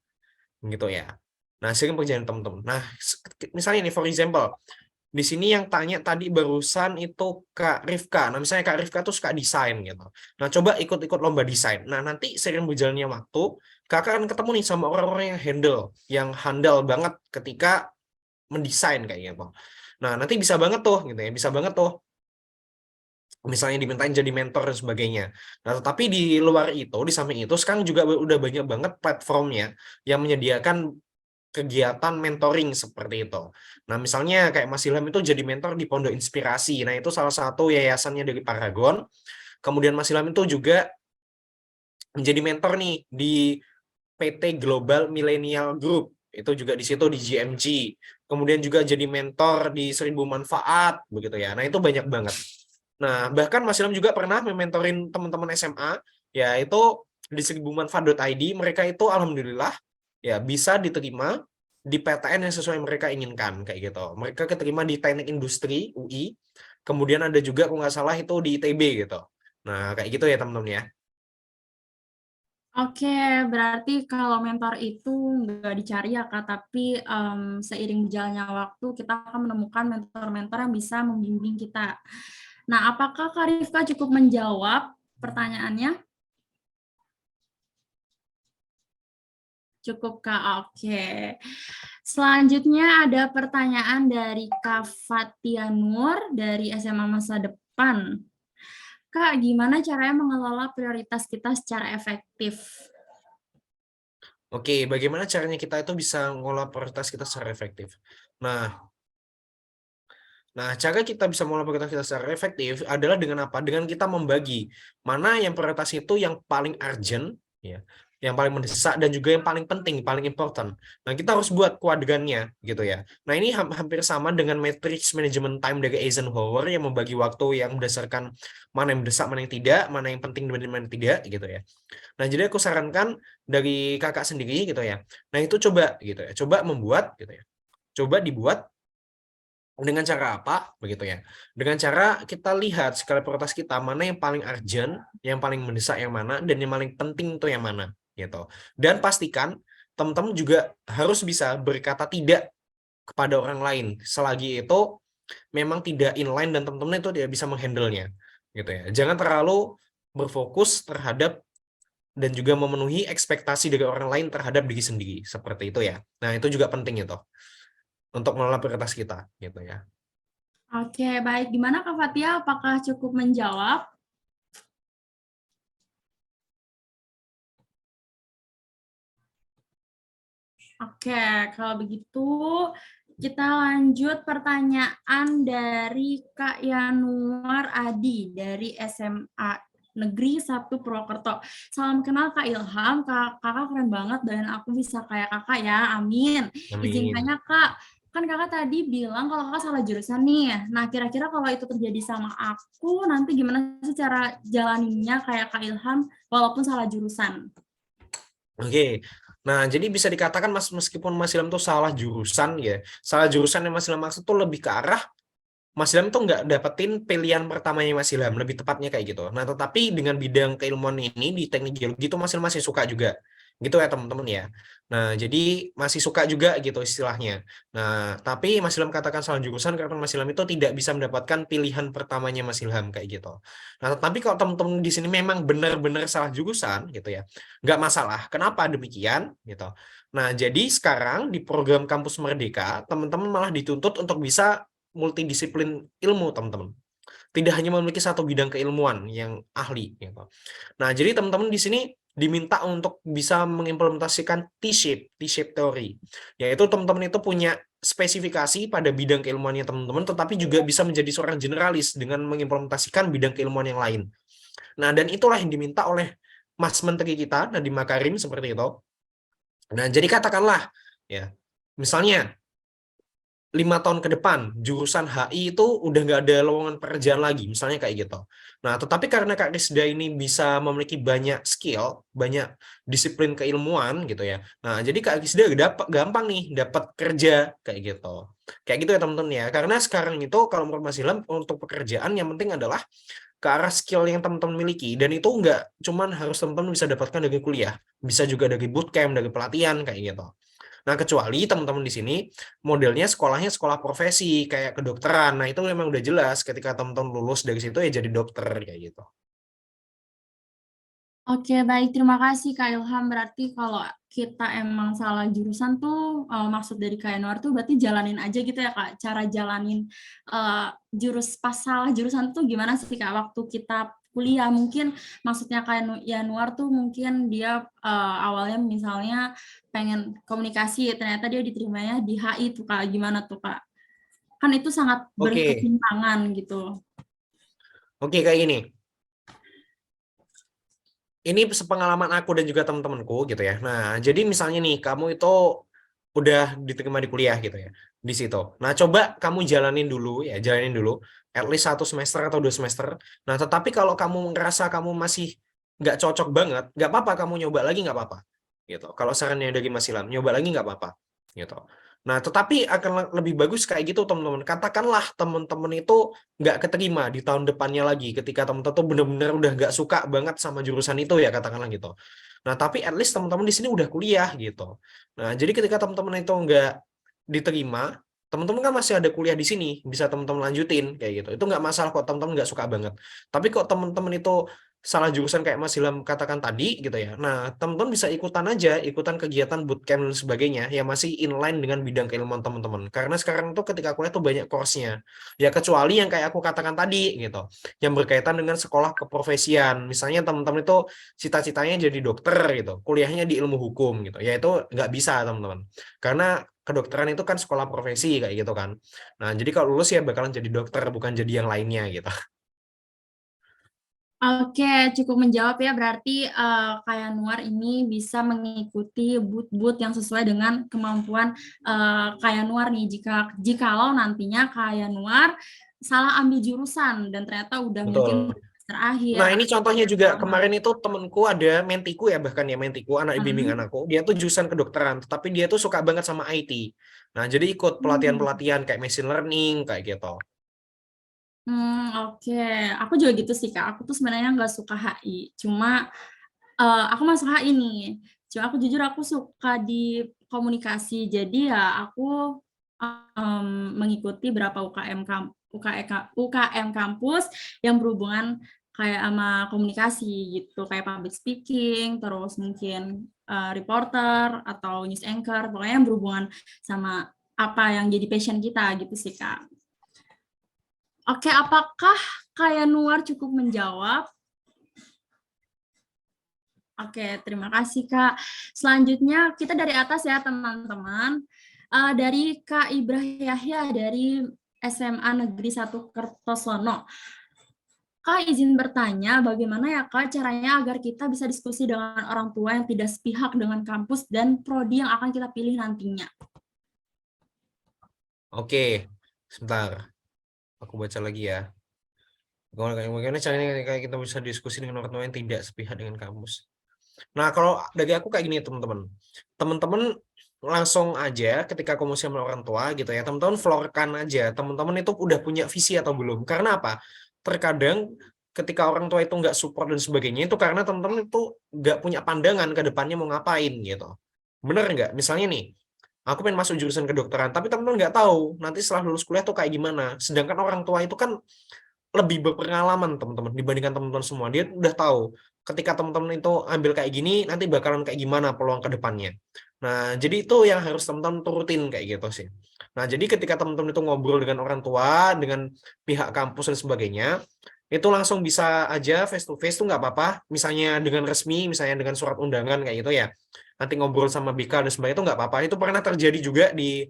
Gitu ya. Nah, seiring perjalanan teman-teman. Nah, misalnya nih, for example, di sini yang tanya tadi barusan itu Kak Rifka. Nah, misalnya Kak Rifka tuh suka desain gitu. Nah, coba ikut-ikut lomba desain. Nah, nanti seiring berjalannya waktu, Kakak akan ketemu nih sama orang-orang yang handal banget ketika mendesain kayak gitu. Nah, nanti bisa banget tuh gitu ya, bisa banget tuh misalnya dimintain jadi mentor dan sebagainya. Nah, tetapi di luar itu, di samping itu sekarang juga udah banyak banget platformnya yang menyediakan kegiatan mentoring seperti itu. Nah, misalnya kayak Mas Ilham itu jadi mentor di Pondok Inspirasi. Nah, itu salah satu yayasannya dari Paragon. Kemudian Mas Ilham itu juga menjadi mentor nih di PT Global Millennial Group. Itu juga di situ di GMG. Kemudian juga jadi mentor di 1000 Manfaat begitu ya. Nah, itu banyak banget. Nah, bahkan Mas Ilham juga pernah mementorin teman-teman SMA yaitu di 1000manfaat.id. Mereka itu alhamdulillah ya bisa diterima di PTN yang sesuai mereka inginkan kayak gitu. Mereka keterima di Teknik Industri UI. Kemudian ada juga kalau nggak salah itu di ITB gitu. Nah, kayak gitu ya teman-teman ya. Oke, berarti kalau mentor itu nggak dicari ya Kak, tapi seiring berjalannya waktu kita akan menemukan mentor-mentor yang bisa membimbing kita. Nah, apakah Kak Rifka cukup menjawab pertanyaannya? Cukup Kak, oke. Selanjutnya ada pertanyaan dari Kak Fatia Nur dari SMA Masa Depan. Kak, gimana caranya mengelola prioritas kita secara efektif? Oke, bagaimana caranya kita itu bisa mengolah prioritas kita secara efektif? Nah, cara kita bisa mengolah prioritas kita secara efektif adalah dengan apa? Dengan kita membagi mana yang prioritas itu yang paling urgent, ya, yang paling mendesak dan juga yang paling penting, paling important. Nah, kita harus buat kuadrannya, gitu ya. Nah, ini hampir sama dengan matrix management time dari Eisenhower yang membagi waktu yang berdasarkan mana yang mendesak, mana yang tidak, mana yang penting dan mana yang tidak, gitu ya. Nah, jadi aku sarankan dari kakak sendiri, gitu ya. Nah, itu coba, gitu ya. Coba membuat, gitu ya. Coba dibuat dengan cara apa begitu ya? Dengan cara kita lihat skala prioritas kita mana yang paling urgent, yang paling mendesak yang mana, dan yang paling penting itu yang mana gitu. Dan pastikan teman-teman juga harus bisa berkata tidak kepada orang lain selagi itu memang tidak inline dan teman-teman itu tidak bisa menghandle-nya gitu ya. Jangan terlalu berfokus terhadap dan juga memenuhi ekspektasi dari orang lain terhadap diri sendiri seperti itu ya. Nah, itu juga penting itu untuk mengelola prioritas kita gitu ya. Oke, baik. Gimana Kak Fatia? Apakah cukup menjawab? Oke, kalau begitu kita lanjut pertanyaan dari Kak Yanuar Adi dari SMA Negeri 1 Purwokerto. Salam kenal Kak Ilham, kakak keren banget dan aku bisa kayak kakak ya, amin. Izin Amin. tanya Kak, kan kakak tadi bilang kalau kakak salah jurusan nih. Nah, kira-kira kalau itu terjadi sama aku, nanti gimana sih cara jalaninnya kayak Kak Ilham walaupun salah jurusan? Oke. Nah, jadi bisa dikatakan meskipun Mas Ilham tuh salah jurusan ya. Salah jurusan yang Mas Ilham maksud tuh lebih ke arah Mas Ilham tuh nggak dapetin pilihan pertamanya Mas Ilham, lebih tepatnya kayak gitu. Nah, tetapi dengan bidang keilmuan ini di teknik geologi itu Mas Ilham masih suka juga. Gitu ya teman-teman ya. Nah, jadi masih suka juga gitu istilahnya. Nah, tapi Mas Ilham katakan salah jurusan karena Mas Ilham itu tidak bisa mendapatkan pilihan pertamanya Mas Ilham kayak gitu. Nah, tetapi kalau teman-teman di sini memang benar-benar salah jurusan gitu ya, nggak masalah. Kenapa demikian gitu? Nah, jadi sekarang di program Kampus Merdeka, teman-teman malah dituntut untuk bisa multidisiplin ilmu teman-teman, tidak hanya memiliki satu bidang keilmuan yang ahli gitu. Nah, jadi teman-teman di sini diminta untuk bisa mengimplementasikan T-shape teori, yaitu teman-teman itu punya spesifikasi pada bidang keilmuannya teman-teman, tetapi juga bisa menjadi seorang generalis dengan mengimplementasikan bidang keilmuan yang lain. Nah, dan itulah yang diminta oleh Mas Menteri kita Nadiem Makarim seperti itu. Nah, jadi katakanlah ya, misalnya 5 tahun ke depan jurusan HI itu udah nggak ada lowongan pekerjaan lagi, misalnya kayak gitu. Nah, tetapi karena Kak Risda ini bisa memiliki banyak skill, banyak disiplin keilmuan gitu ya. Nah, jadi Kak Risda gampang nih dapat kerja kayak gitu. Kayak gitu ya teman-teman ya. Karena sekarang itu kalau menurut Mas Ilham untuk pekerjaan yang penting adalah ke arah skill yang teman-teman miliki, dan itu nggak cuman harus teman-teman bisa dapatkan dari kuliah, bisa juga dari bootcamp, dari pelatihan kayak gitu. Nah, kecuali teman-teman di sini modelnya sekolahnya sekolah profesi kayak kedokteran. Nah, itu memang udah jelas ketika teman-teman lulus dari situ ya jadi dokter kayak gitu. Oke, baik. Terima kasih, Kak Ilham. Berarti kalau kita emang salah jurusan tuh, maksud dari Kak Yanuar tuh berarti jalanin aja gitu ya, Kak? Cara jalanin pas salah jurusan tuh gimana sih, Kak? Waktu kita kuliah, mungkin maksudnya Kak Yanuar tuh mungkin dia awalnya misalnya pengen komunikasi, ternyata dia diterimanya di HI tuh, Kak. Gimana tuh, Kak? Kan itu sangat Oke, berkesinambungan gitu. oke kayak gini. Ini sepengalaman aku dan juga teman-temanku gitu ya. Nah, jadi misalnya nih kamu itu udah diterima di kuliah gitu ya di situ. Nah, coba kamu jalanin dulu at least 1 semester atau 2 semester. Nah, tetapi kalau kamu ngerasa kamu masih nggak cocok banget, nggak apa-apa kamu nyoba lagi nggak apa-apa gitu. Kalau sarannya dari Mas Ilham, nyoba lagi nggak apa-apa gitu. Nah, tetapi akan lebih bagus kayak gitu teman-teman. Katakanlah teman-teman itu nggak keterima di tahun depannya lagi ketika teman-teman tuh benar-benar udah nggak suka banget sama jurusan itu ya katakanlah gitu. Nah, tapi at least teman-teman di sini udah kuliah gitu. Nah, jadi ketika teman-teman itu nggak diterima, teman-teman kan masih ada kuliah di sini, bisa teman-teman lanjutin kayak gitu. Itu nggak masalah kok teman-teman nggak suka banget. Tapi kok teman-teman itu salah jurusan kayak Mas Ilham katakan tadi gitu ya. Nah, teman-teman bisa ikutan kegiatan bootcamp dan sebagainya yang masih inline dengan bidang keilmuan teman-teman. Karena sekarang tuh ketika kuliah tuh banyak course-nya. Ya kecuali yang kayak aku katakan tadi gitu, yang berkaitan dengan sekolah keprofesian. Misalnya teman-teman itu cita-citanya jadi dokter gitu, kuliahnya di ilmu hukum gitu. Ya itu nggak bisa teman-teman. Karena kedokteran itu kan sekolah profesi kayak gitu kan. Nah, jadi kalau lulus ya bakalan jadi dokter bukan jadi yang lainnya gitu. Oke, cukup menjawab ya. Berarti Kak Yanuar ini bisa mengikuti boot-boot yang sesuai dengan kemampuan Kak Yanuar nih. Jikalau nantinya Kak Yanuar salah ambil jurusan dan ternyata udah mungkin Betul. semester akhir Nah, ini atau contohnya juga pertama. kemarin itu temenku ada mentiku ya, bahkan ya mentiku, anak bimbing Hmm. anakku. Dia tuh jurusan kedokteran, tapi dia tuh suka banget sama IT. Nah, jadi ikut pelatihan-pelatihan kayak machine learning kayak gitu. Oke. Aku juga gitu sih, Kak. Aku tuh sebenarnya nggak suka HI. Cuma aku masuk HI nih. Cuma aku jujur aku suka di komunikasi. Jadi ya aku mengikuti beberapa UKM kampus yang berhubungan kayak sama komunikasi gitu, kayak public speaking, terus mungkin reporter atau news anchor, pokoknya yang berhubungan sama apa yang jadi passion kita gitu sih, Kak. Oke, apakah Kak Yanuar cukup menjawab? Oke, terima kasih Kak. Selanjutnya kita dari atas ya teman-teman. Dari Kak Ibrah Yahya dari SMA Negeri 1 Kertosono. Kak izin bertanya bagaimana ya Kak caranya agar kita bisa diskusi dengan orang tua yang tidak sepihak dengan kampus dan prodi yang akan kita pilih nantinya. Oke, sebentar. Aku baca lagi ya. Bagaimana caranya kayak kita bisa diskusi dengan orang tua yang tidak sepihak dengan kampus. Nah, kalau dari aku kayak gini teman-teman. Teman-teman langsung aja ketika komunikasi sama orang tua gitu ya, teman-teman florkan aja. Teman-teman itu udah punya visi atau belum. Karena apa? Terkadang ketika orang tua itu nggak support dan sebagainya, itu karena teman-teman itu nggak punya pandangan ke depannya mau ngapain gitu. Bener nggak? Misalnya nih, aku pengen masuk jurusan kedokteran, tapi teman-teman nggak tahu nanti setelah lulus kuliah tuh kayak gimana. Sedangkan orang tua itu kan lebih berpengalaman teman-teman dibandingkan teman-teman semua. Dia udah tahu ketika teman-teman itu ambil kayak gini nanti bakalan kayak gimana peluang ke depannya. Nah, jadi itu yang harus teman-teman turutin kayak gitu sih. Nah, jadi ketika teman-teman itu ngobrol dengan orang tua, dengan pihak kampus dan sebagainya, itu langsung bisa aja face to face tuh nggak apa-apa. Misalnya dengan resmi, misalnya dengan surat undangan kayak gitu ya. Nanti ngobrol sama BK dan sebagainya itu nggak apa-apa. Itu pernah terjadi juga di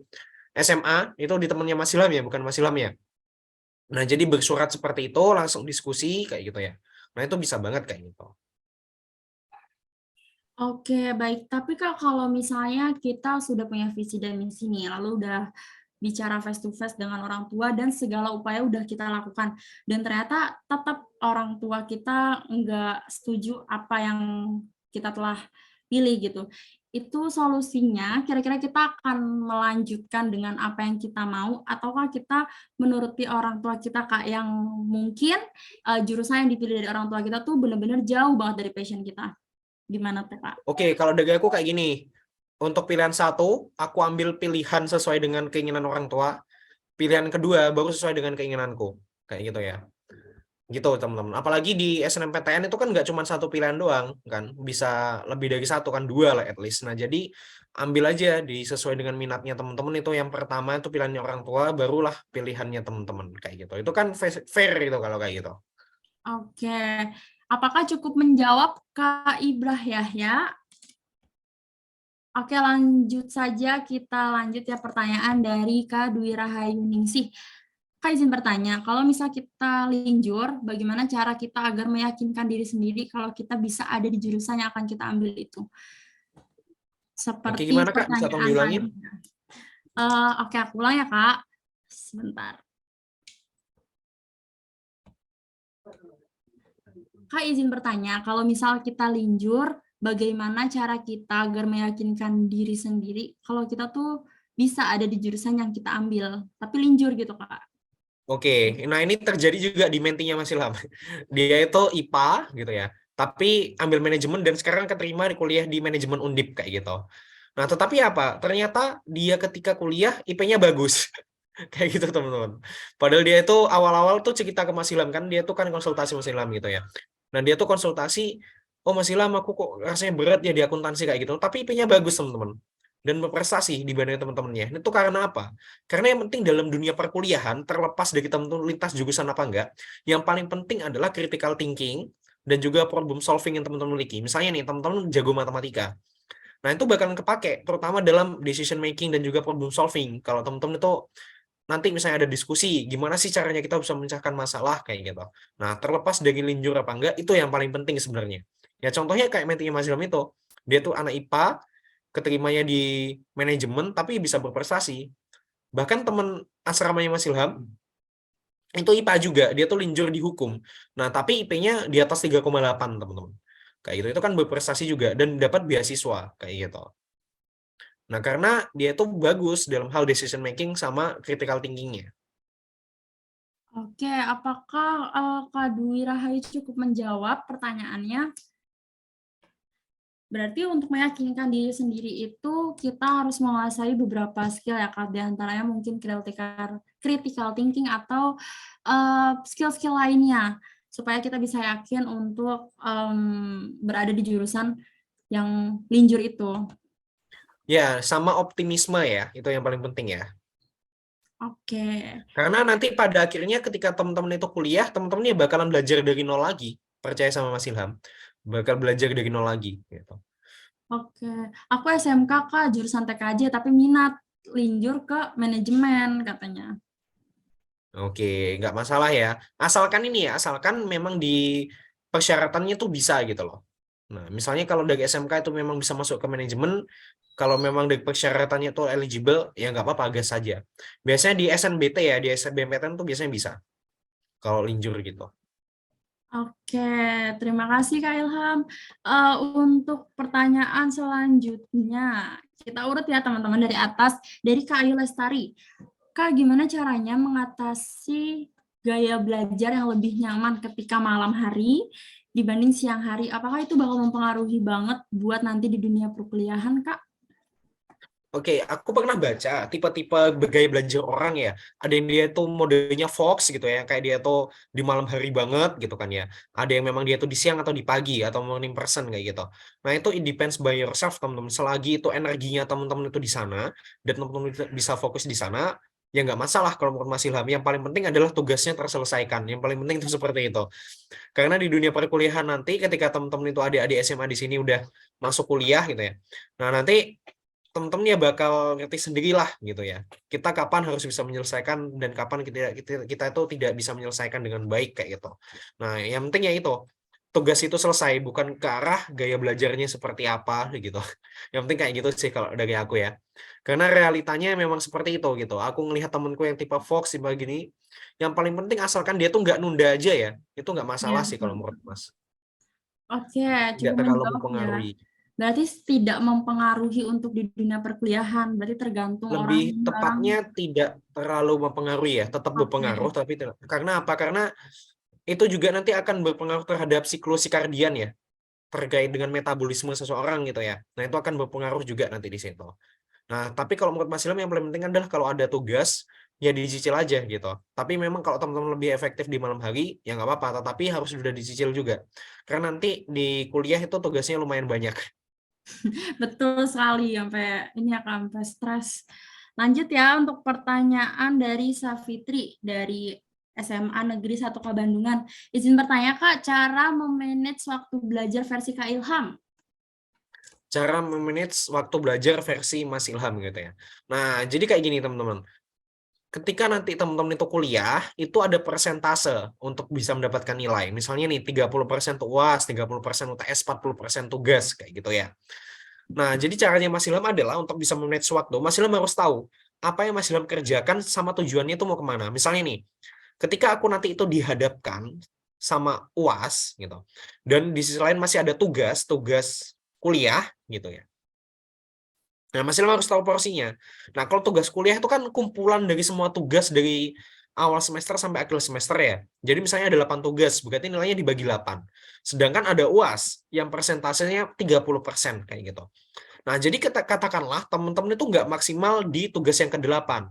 SMA, itu di temannya Mas Ilham ya, bukan Mas Ilham ya. Nah, jadi bersurat seperti itu, langsung diskusi kayak gitu ya. Nah, itu bisa banget kayak gitu. Oke, baik. Tapi Kak, kalau misalnya kita sudah punya visi dan misi nih, lalu udah bicara face to face dengan orang tua dan segala upaya udah kita lakukan, dan ternyata tetap orang tua kita nggak setuju apa yang kita telah pilih gitu. Itu solusinya, kira-kira kita akan melanjutkan dengan apa yang kita mau, ataukah kita menuruti orang tua kita, Kak, yang mungkin jurusan yang dipilih dari orang tua kita tuh benar-benar jauh banget dari passion kita. Gimana tuh, Kak? Oke, kalau dari aku kayak gini. Untuk pilihan satu, aku ambil pilihan sesuai dengan keinginan orang tua. Pilihan kedua, baru sesuai dengan keinginanku. Kayak gitu ya. Gitu, teman-teman. Apalagi di SNMPTN itu kan nggak cuma satu pilihan doang, kan. Bisa lebih dari satu, kan dua lah at least. Nah, jadi ambil aja sesuai dengan minatnya teman-teman. Itu yang pertama itu pilihannya orang tua, barulah pilihannya teman-teman. Kayak gitu. Itu kan fair itu kalau kayak gitu. Oke. Apakah cukup menjawab Kak Ibrah Yahya? Oke, lanjut saja. Kita lanjut ya pertanyaan dari Kak Dwi Rahayu Ningsih. Kak izin bertanya, kalau misal kita linjur, bagaimana cara kita agar meyakinkan diri sendiri kalau kita bisa ada di jurusan yang akan kita ambil itu? Oke, Seperti gimana Kak? Bisa tolong pertanyaan diulangin? tadi. Oke, aku ulang ya Kak. Sebentar. Kak izin bertanya, kalau misal kita linjur, bagaimana cara kita agar meyakinkan diri sendiri kalau kita tuh bisa ada di jurusan yang kita ambil, tapi linjur gitu Kak. Oke, nah ini terjadi juga di mentinya Mas Ilham. Dia itu IPA gitu ya, tapi ambil manajemen dan sekarang keterima di kuliah di manajemen Undip kayak gitu. Nah, tetapi apa? Ternyata dia ketika kuliah IP-nya bagus. Kayak gitu teman-teman. Padahal dia itu awal-awal tuh cerita ke Mas Ilham kan, dia tuh kan konsultasi Mas Ilham gitu ya. Nah, dia tuh konsultasi, oh Mas Ilham, aku kok rasanya berat ya di akuntansi kayak gitu. Tapi IP-nya bagus, teman-teman. Dan berprestasi dibanding teman-temannya. Itu karena apa? Karena yang penting dalam dunia perkuliahan, terlepas dari teman-teman lintas jurusan apa enggak, yang paling penting adalah critical thinking dan juga problem solving yang teman-teman miliki. Misalnya nih, teman-teman jago matematika. Nah, itu bakalan kepake, terutama dalam decision making dan juga problem solving. Kalau teman-teman itu nanti misalnya ada diskusi, gimana sih caranya kita bisa memecahkan masalah kayak gitu. Nah, terlepas dari linjur apa enggak, itu yang paling penting sebenarnya. Ya contohnya kayak meetingnya Mas Ilham itu, dia tuh anak IPA, keterimanya di manajemen, tapi bisa berprestasi. Bahkan teman asramanya Mas Ilham, itu IPA juga, dia tuh linjur di hukum. Nah, tapi IP-nya di atas 3,8, teman-teman. Kayak gitu, itu kan berprestasi juga, dan dapat beasiswa, kayak gitu. Nah, karena dia tuh bagus dalam hal decision making sama critical thinking-nya. Oke, apakah Kak Dwi Rahayu cukup menjawab pertanyaannya? Berarti untuk meyakinkan diri sendiri itu kita harus menguasai beberapa skill ya Kak, di antaranya mungkin critical thinking atau skill-skill lainnya supaya kita bisa yakin untuk berada di jurusan yang linjur itu. Ya, sama optimisme ya, itu yang paling penting ya. Oke. Karena nanti pada akhirnya ketika teman-teman itu kuliah, teman-teman bakalan belajar dari nol lagi. Percaya sama Mas Ilham. Bakal belajar dari nol lagi. Gitu. Oke. Aku SMK Kak, jurusan TKJ, tapi minat linjur ke manajemen katanya. Oke, nggak masalah ya. Asalkan ini ya, asalkan memang di persyaratannya tuh bisa gitu loh. Nah, misalnya kalau dari SMK itu memang bisa masuk ke manajemen, kalau memang dari persyaratannya tuh eligible, ya nggak apa-apa, gas saja. Biasanya di SNBT ya, di SBMPTN tuh biasanya bisa. Kalau linjur gitu. Oke, terima kasih Kak Ilham. Untuk pertanyaan selanjutnya, kita urut ya teman-teman dari atas, dari Kak Ayu Lestari. Kak, gimana caranya mengatasi gaya belajar yang lebih nyaman ketika malam hari dibanding siang hari? Apakah itu bakal mempengaruhi banget buat nanti di dunia perkuliahan, Kak? Oke, aku pernah baca tipe-tipe bergaya belajar orang ya. Ada yang dia tuh modenya Fox gitu ya, kayak dia tuh di malam hari banget gitu kan ya. Ada yang memang dia tuh di siang atau di pagi atau morning person kayak gitu. Nah, itu it depends by yourself, teman-teman. Selagi itu energinya teman-teman itu di sana dan teman-teman bisa fokus di sana, ya nggak masalah kalau menurut Mas Ilham. Yang paling penting adalah tugasnya terselesaikan. Yang paling penting itu seperti itu. Karena di dunia perkuliahan nanti ketika teman-teman itu adik-adik SMA di sini udah masuk kuliah gitu ya. Nah, nanti teman-teman ya bakal ngerti sendirilah gitu ya. Kita kapan harus bisa menyelesaikan dan kapan kita itu tidak bisa menyelesaikan dengan baik kayak gitu. Nah, yang penting ya itu tugas itu selesai, bukan ke arah gaya belajarnya seperti apa gitu. Yang penting kayak gitu sih kalau dari aku ya. Karena realitanya memang seperti itu gitu. Aku ngelihat temanku yang tipe Fox tipe gini, yang paling penting asalkan dia tuh nggak nunda aja ya, itu nggak masalah Ya, sih kalau menurut Mas. oke, Tidak cukup terlalu menjawab ya. mempengaruhi. Berarti tidak mempengaruhi untuk di dunia perkuliahan, berarti tergantung Lebih orang. tepatnya tidak terlalu mempengaruhi ya, tetap berpengaruh Oke. tapi karena apa? Karena itu juga nanti akan berpengaruh terhadap siklus sirkadian ya, terkait dengan metabolisme seseorang gitu ya. Nah, itu akan berpengaruh juga nanti di situ. Nah, tapi kalau menurut Mas Ilham yang paling penting adalah kalau ada tugas ya dicicil aja gitu. Tapi memang kalau teman-teman lebih efektif di malam hari ya nggak apa-apa, tetapi harus sudah dicicil juga. Karena nanti di kuliah itu tugasnya lumayan banyak. Betul sekali, sampai ini akan sampai stres. Lanjut ya untuk pertanyaan dari Safitri dari SMA Negeri 1 Bandungan. Izin bertanya Kak, cara memanage waktu belajar versi Kak Ilham. Cara memanage waktu belajar versi Mas Ilham gitu ya. Nah, jadi kayak gini teman-teman. Ketika nanti teman-teman itu kuliah, itu ada persentase untuk bisa mendapatkan nilai. Misalnya nih 30% tuh UAS, 30% UTS, 40% tugas kayak gitu ya. Nah, jadi caranya Mas Ilham adalah untuk bisa manage waktu. Mas Ilham harus tahu apa yang Mas Ilham kerjakan sama tujuannya itu mau kemana. Misalnya nih, ketika aku nanti itu dihadapkan sama UAS gitu, dan di sisi lain masih ada tugas kuliah gitu ya. Nah, Mas Ilham harus tahu porsinya. Nah, kalau tugas kuliah itu kan kumpulan dari semua tugas dari awal semester sampai akhir semester ya. Jadi misalnya ada 8 tugas, berarti nilainya dibagi 8. Sedangkan ada UAS yang persentasenya 30% kayak gitu. Nah, jadi katakanlah teman-teman itu nggak maksimal di tugas yang ke-8.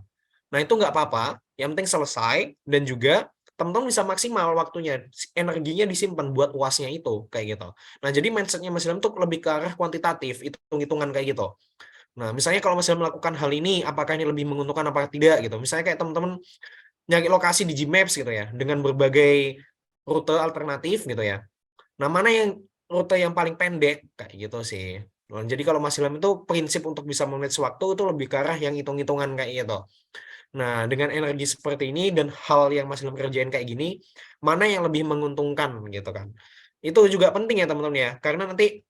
Nah, itu nggak apa-apa. Yang penting selesai dan juga teman-teman bisa maksimal waktunya, energinya disimpan buat UASnya itu, kayak gitu. Nah, jadi mindsetnya Mas Ilham tuh lebih ke arah kuantitatif, hitung-hitungan kayak gitu. Nah, misalnya kalau Mas Ilham melakukan hal ini, apakah ini lebih menguntungkan apa tidak gitu. Misalnya kayak teman-teman nyari lokasi di Gmaps gitu ya, dengan berbagai rute alternatif gitu ya. Nah, mana yang rute yang paling pendek kayak gitu sih. Nah, jadi kalau Mas Ilham itu prinsip untuk bisa memanage waktu itu lebih ke arah yang hitung-hitungan kayak gitu. Nah, dengan energi seperti ini dan hal yang Mas Ilham kerjain kayak gini, mana yang lebih menguntungkan gitu kan. Itu juga penting ya teman-teman ya, karena nanti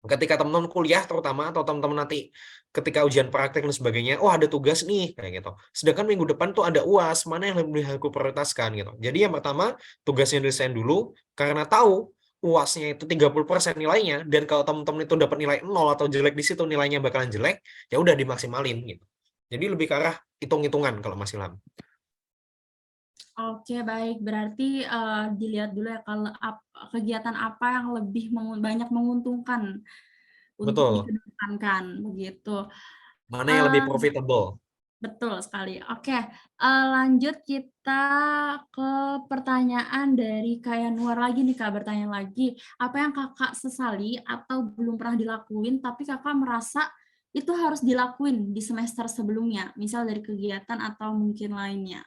ketika teman-teman kuliah terutama atau teman-teman nanti ketika ujian praktek dan sebagainya, oh ada tugas nih kayak gitu. Sedangkan minggu depan tuh ada UAS, mana yang lebih aku prioritaskan gitu. Jadi yang pertama tugasnya desain dulu karena tahu UASnya itu 30% nilainya dan kalau teman-teman itu dapat nilai 0 atau jelek di situ nilainya bakalan jelek, ya udah dimaksimalin gitu. Jadi lebih ke arah hitung-hitungan kalau Mas Ilham. Oke, baik. Berarti dilihat dulu ya kalau kegiatan apa yang lebih banyak menguntungkan untuk Betul. dikedepankan, begitu. Mana yang lebih Eh, profitable? Betul sekali. Oke, lanjut kita ke pertanyaan dari Kak Yanuar lagi nih, Kak, bertanya lagi. Apa yang Kakak sesali atau belum pernah dilakuin, tapi Kakak merasa itu harus dilakuin di semester sebelumnya, misal dari kegiatan atau mungkin lainnya?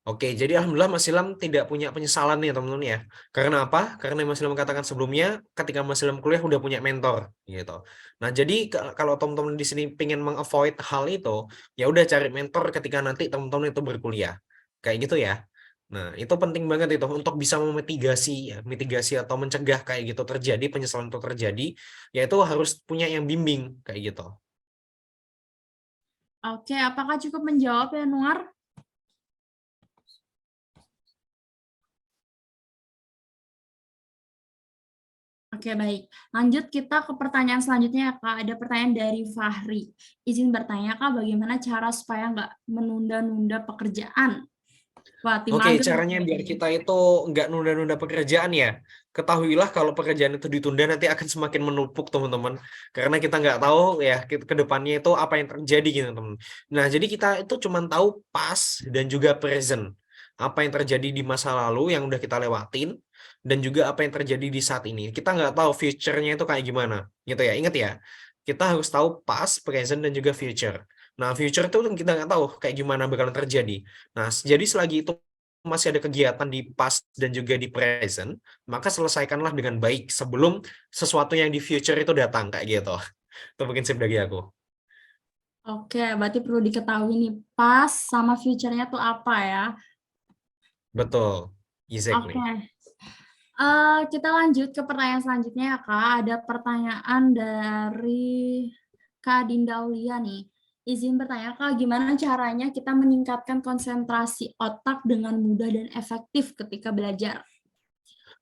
Oke, jadi alhamdulillah Mas Ilham tidak punya penyesalan nih teman-teman ya. Karena apa? Karena Mas Ilham katakan sebelumnya, ketika Mas Ilham kuliah udah punya mentor gitu. Nah, jadi kalau teman-teman di sini pengen meng-avoid hal itu, ya udah cari mentor ketika nanti teman-teman itu berkuliah. Kayak gitu ya. Nah, itu penting banget itu untuk bisa memitigasi ya, mitigasi atau mencegah kayak gitu terjadi, penyesalan itu terjadi, yaitu harus punya yang bimbing kayak gitu. Oke, apakah cukup menjawab, Yanuar? Oke, baik. Lanjut kita ke pertanyaan selanjutnya ya, Kak. Ada pertanyaan dari Fahri. Izin bertanya, Kak, bagaimana cara supaya nggak menunda-nunda pekerjaan? Wah, tim Oke, magang caranya biar kayaknya. kita itu nggak nunda-nunda pekerjaan ya. Ketahuilah kalau pekerjaan itu ditunda nanti akan semakin menumpuk teman-teman. Karena kita nggak tahu ya ke depannya itu apa yang terjadi gitu teman. Nah, jadi kita itu cuma tahu past dan juga present. Apa yang terjadi di masa lalu yang udah kita lewatin dan juga apa yang terjadi di saat ini. Kita nggak tahu future-nya itu kayak gimana gitu ya. Ingat ya, kita harus tahu past, present dan juga future. Nah, future itu kita nggak tahu kayak gimana bakalan terjadi. Nah, jadi selagi itu masih ada kegiatan di past dan juga di present, maka selesaikanlah dengan baik sebelum sesuatu yang di future itu datang kayak gitu. Itu mungkin sip dari aku. Oke, berarti perlu diketahui nih pas sama future-nya tuh apa ya. Betul. Oke, Exactly. kita lanjut ke pertanyaan selanjutnya ya, Kak. Ada pertanyaan dari Kak Dinda Aulia nih. Izin bertanya, Kak, gimana caranya kita meningkatkan konsentrasi otak dengan mudah dan efektif ketika belajar?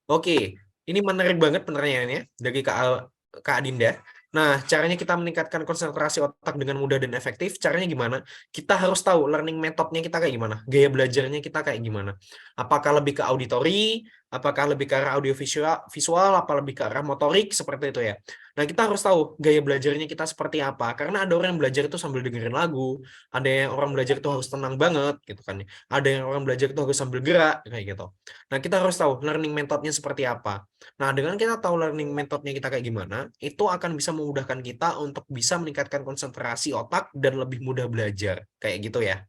Oke, ini menarik banget pertanyaannya dari Kak Adinda. Nah, caranya kita meningkatkan konsentrasi otak dengan mudah dan efektif, caranya gimana? Kita harus tahu learning methodnya kita kayak gimana, gaya belajarnya kita kayak gimana. Apakah lebih ke auditori, apakah lebih ke arah audio visual, apa lebih ke arah motorik, seperti itu ya. Nah, kita harus tahu gaya belajarnya kita seperti apa, karena ada orang yang belajar itu sambil dengerin lagu, ada yang orang belajar itu harus tenang banget, gitu kan. Ada yang orang belajar itu harus sambil gerak, kayak gitu. Nah, kita harus tahu learning methodnya seperti apa. Nah, dengan kita tahu learning methodnya kita kayak gimana, itu akan bisa memudahkan kita untuk bisa meningkatkan konsentrasi otak dan lebih mudah belajar. Kayak gitu ya.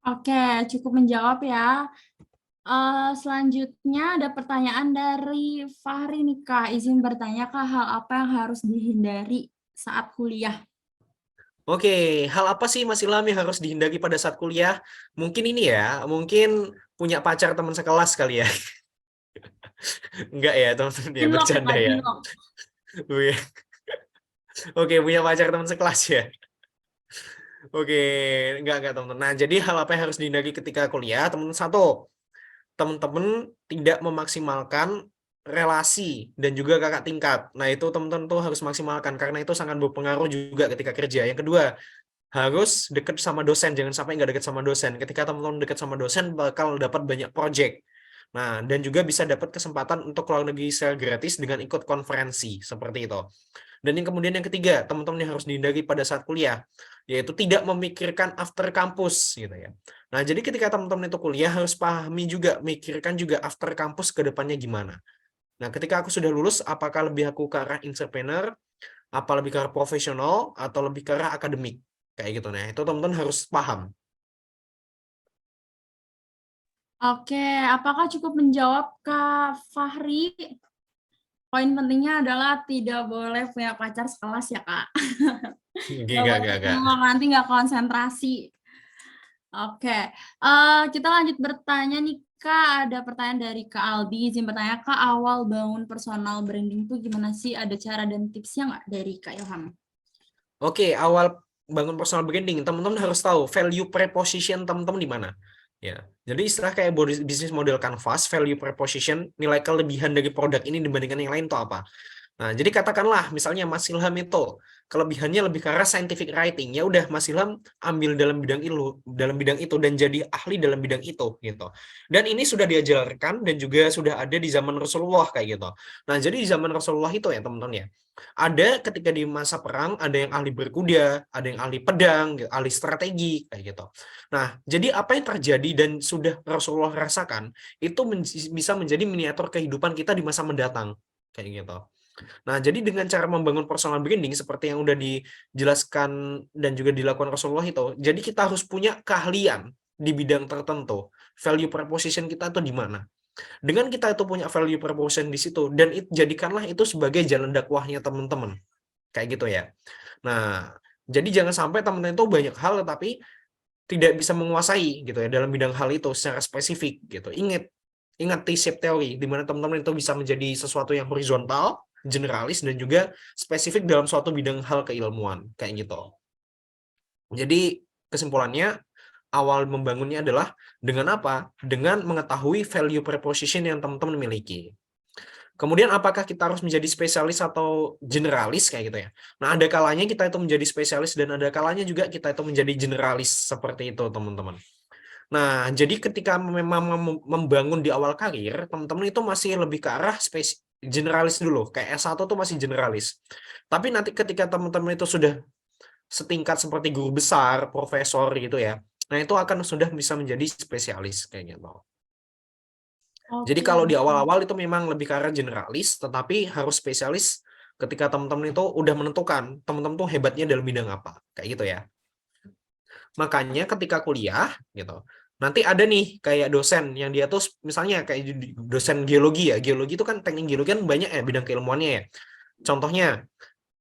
Oke, cukup menjawab ya. Selanjutnya ada pertanyaan dari Fahri nih, Kak. Izin bertanya, Kak, hal apa yang harus dihindari saat kuliah? Oke, hal apa sih Mas Ilham yang harus dihindari pada saat kuliah? Mungkin ini ya, mungkin punya pacar teman sekelas kali ya. Enggak ya, teman-teman ya, Cinlok ya, bercanda Kak, ya. cinlok. Oke, punya pacar teman sekelas ya. Oke, enggak teman-teman. Nah, jadi hal apa yang harus dihindari ketika kuliah? Teman-teman satu, teman-teman tidak memaksimalkan relasi dan juga kakak tingkat. Nah, itu teman-teman tuh harus maksimalkan karena itu sangat berpengaruh juga ketika kerja. Yang kedua, harus dekat sama dosen, jangan sampai nggak dekat sama dosen. Ketika teman-teman dekat sama dosen, bakal dapat banyak project. Nah, dan juga bisa dapat kesempatan untuk keluar negeri secara gratis dengan ikut konferensi, seperti itu. Dan yang kemudian yang ketiga, teman-teman yang harus dihindari pada saat kuliah, yaitu tidak memikirkan after kampus gitu ya. Nah, jadi ketika teman-teman itu kuliah harus pahami juga, mikirkan juga after kampus ke depannya gimana. Nah, ketika aku sudah lulus, apakah lebih aku ke arah entrepreneur, apa lebih ke arah profesional, atau lebih ke arah akademik, kayak gitu. Nah, itu teman-teman harus paham. Oke, apakah cukup menjawab Kak Fahri? Poin pentingnya adalah tidak boleh punya pacar sekelas ya, Kak. Nggak boleh Gak. ketemu, nanti nggak konsentrasi. Oke, kita lanjut bertanya nih, Kak. Ada pertanyaan dari Kak Aldi. Izin bertanya, Kak, awal bangun personal branding tuh gimana sih? Ada cara dan tipsnya nggak dari Kak Ilham? Oke, awal bangun personal branding, teman-teman harus tahu value proposition teman-teman di mana. Ya, jadi istilah kayak business model canvas, value proposition, nilai kelebihan dari produk ini dibandingkan yang lain itu apa? Nah, jadi katakanlah misalnya Mas Ilham itu kelebihannya lebih ke arah scientific writing. Ya udah Mas Ilham ambil dalam bidang itu dan jadi ahli dalam bidang itu gitu. Dan ini sudah diajarkan dan juga sudah ada di zaman Rasulullah kayak gitu. Nah, jadi di zaman Rasulullah itu ya teman-teman ya. Ada ketika di masa perang ada yang ahli berkuda, ada yang ahli pedang, ahli strategi kayak gitu. Nah, jadi apa yang terjadi dan sudah Rasulullah rasakan itu bisa menjadi miniatur kehidupan kita di masa mendatang kayak gitu. Nah, jadi dengan cara membangun personal branding seperti yang udah dijelaskan dan juga dilakukan Rasulullah itu, jadi kita harus punya keahlian di bidang tertentu. Value proposition kita tuh di mana? Dengan kita itu punya value proposition di situ dan jadikanlah itu sebagai jalan dakwahnya teman-teman. Kayak gitu ya. Nah, jadi jangan sampai teman-teman itu banyak hal tetapi tidak bisa menguasai gitu ya dalam bidang hal itu secara spesifik gitu. Ingat T-shape teori di mana teman-teman itu bisa menjadi sesuatu yang horizontal, generalis dan juga spesifik dalam suatu bidang hal keilmuan kayak gitu. Jadi kesimpulannya awal membangunnya adalah dengan apa? Dengan mengetahui value proposition yang teman-teman miliki. Kemudian apakah kita harus menjadi spesialis atau generalis kayak gitu ya. Nah, ada kalanya kita itu menjadi spesialis dan ada kalanya juga kita itu menjadi generalis seperti itu, teman-teman. Nah, jadi ketika memang membangun di awal karir, teman-teman itu masih lebih ke arah generalis dulu. Kayak S1 tuh masih generalis. Tapi nanti ketika teman-teman itu sudah setingkat seperti guru besar, profesor gitu ya, nah itu akan sudah bisa menjadi spesialis kayaknya. Jadi Oke, kalau di awal-awal itu memang lebih ke arah generalis, tetapi harus spesialis ketika teman-teman itu udah menentukan teman-teman tuh hebatnya dalam bidang apa. Kayak gitu ya. Makanya ketika kuliah gitu, nanti ada nih kayak dosen yang dia tuh misalnya kayak dosen geologi ya. Geologi itu kan teknik geologi kan banyak ya bidang keilmuannya ya. Contohnya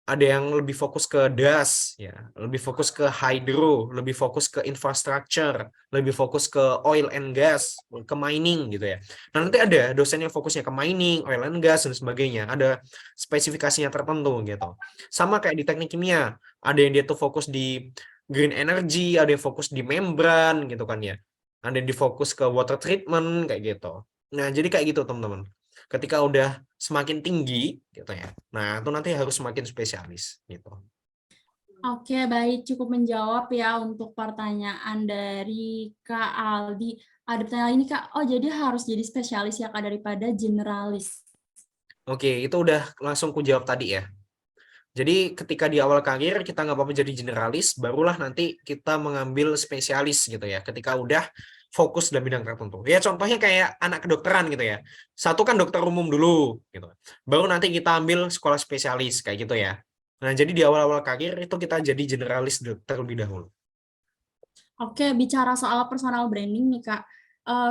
ada yang lebih fokus ke das ya, lebih fokus ke hydro, lebih fokus ke infrastructure, lebih fokus ke oil and gas, ke mining gitu ya. Nah, nanti ada dosen yang fokusnya ke mining, oil and gas dan sebagainya. Ada spesifikasinya tertentu gitu. Sama kayak di teknik kimia, ada yang dia tuh fokus di green energy, ada yang fokus di membran gitu kan ya. Ada yang difokus ke water treatment kayak gitu. Nah, jadi kayak gitu teman-teman. Ketika udah semakin tinggi gitu ya. Nah, itu nanti harus semakin spesialis gitu. Oke, baik. Cukup menjawab ya untuk pertanyaan dari Kak Aldi. Ada pertanyaan ini, Kak. Oh, jadi harus jadi spesialis ya, Kak, daripada generalis. Oke, itu udah langsung ku jawab tadi ya. Jadi ketika di awal karir kita nggak apa-apa jadi generalis, barulah nanti kita mengambil spesialis gitu ya. Ketika udah fokus dalam bidang tertentu. Ya contohnya kayak anak kedokteran gitu ya. Satu kan dokter umum dulu gitu. Baru nanti kita ambil sekolah spesialis kayak gitu ya. Nah, jadi di awal-awal karir itu kita jadi generalis terlebih dahulu. Oke, bicara soal personal branding nih, Kak.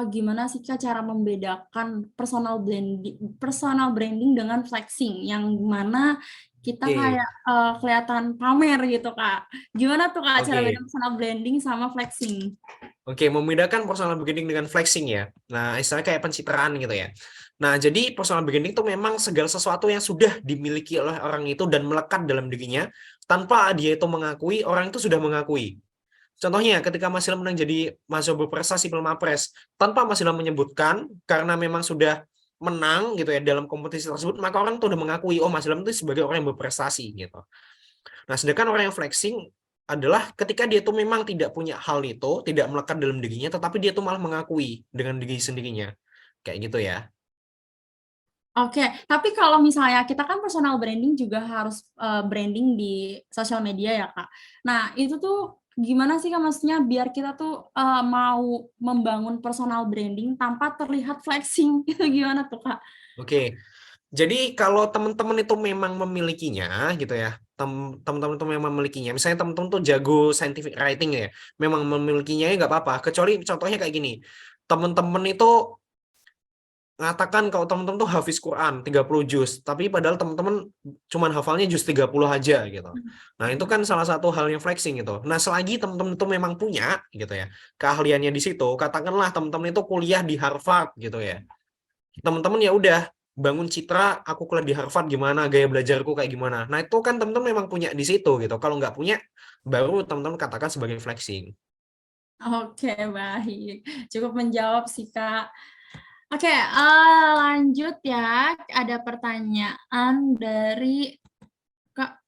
Gimana sih, Kak, cara membedakan personal branding dengan flexing? Yang mana kita Oke. kayak kelihatan pamer gitu, Kak. Gimana tuh, Kak, cara beda Oke. personal branding sama flexing? Oke, membedakan personal branding dengan flexing ya. Nah, istilahnya kayak pencitraan gitu ya. Nah, jadi personal branding itu memang segala sesuatu yang sudah dimiliki oleh orang itu dan melekat dalam dirinya tanpa dia itu mengakui, orang itu sudah mengakui. Contohnya ketika Mas Ilham menang jadi mahasiswa berprestasi Pilmapres, tanpa Mas Ilham menyebutkan karena memang sudah menang gitu ya dalam kompetisi tersebut, maka orang tuh udah mengakui oh Mas Ilham itu sebagai orang yang berprestasi gitu. Nah, sedangkan orang yang flexing adalah ketika dia tuh memang tidak punya hal itu, tidak melekat dalam dirinya, tetapi dia tuh malah mengakui dengan diri sendirinya. Kayak gitu ya. Oke, tapi kalau misalnya kita kan personal branding juga harus branding di sosial media ya, Kak. Nah, itu tuh gimana sih, Kak, maksudnya biar kita tuh mau membangun personal branding tanpa terlihat flexing, itu gimana tuh, Kak? Oke, jadi kalau teman-teman itu memang memilikinya gitu ya, teman-teman itu memang memilikinya, misalnya teman-teman tuh jago scientific writing ya, memang memilikinya ya nggak apa-apa. Kecuali contohnya kayak gini, teman-teman itu ngatakan kalau teman-teman tuh hafiz Quran 30 juz, tapi padahal teman-teman cuman hafalnya juz 30 aja gitu. Nah, itu kan salah satu hal yang flexing gitu. Nah, selagi teman-teman itu memang punya gitu ya, keahliannya di situ, katakanlah teman-teman itu kuliah di Harvard gitu ya. Teman-teman ya udah bangun citra aku kuliah di Harvard gimana, gaya belajarku kayak gimana. Nah, itu kan teman-teman memang punya di situ gitu. Kalau nggak punya, baru teman-teman katakan sebagai flexing. Oke, baik. Cukup menjawab sih, Kak. Oke, lanjut ya. Ada pertanyaan dari Kak,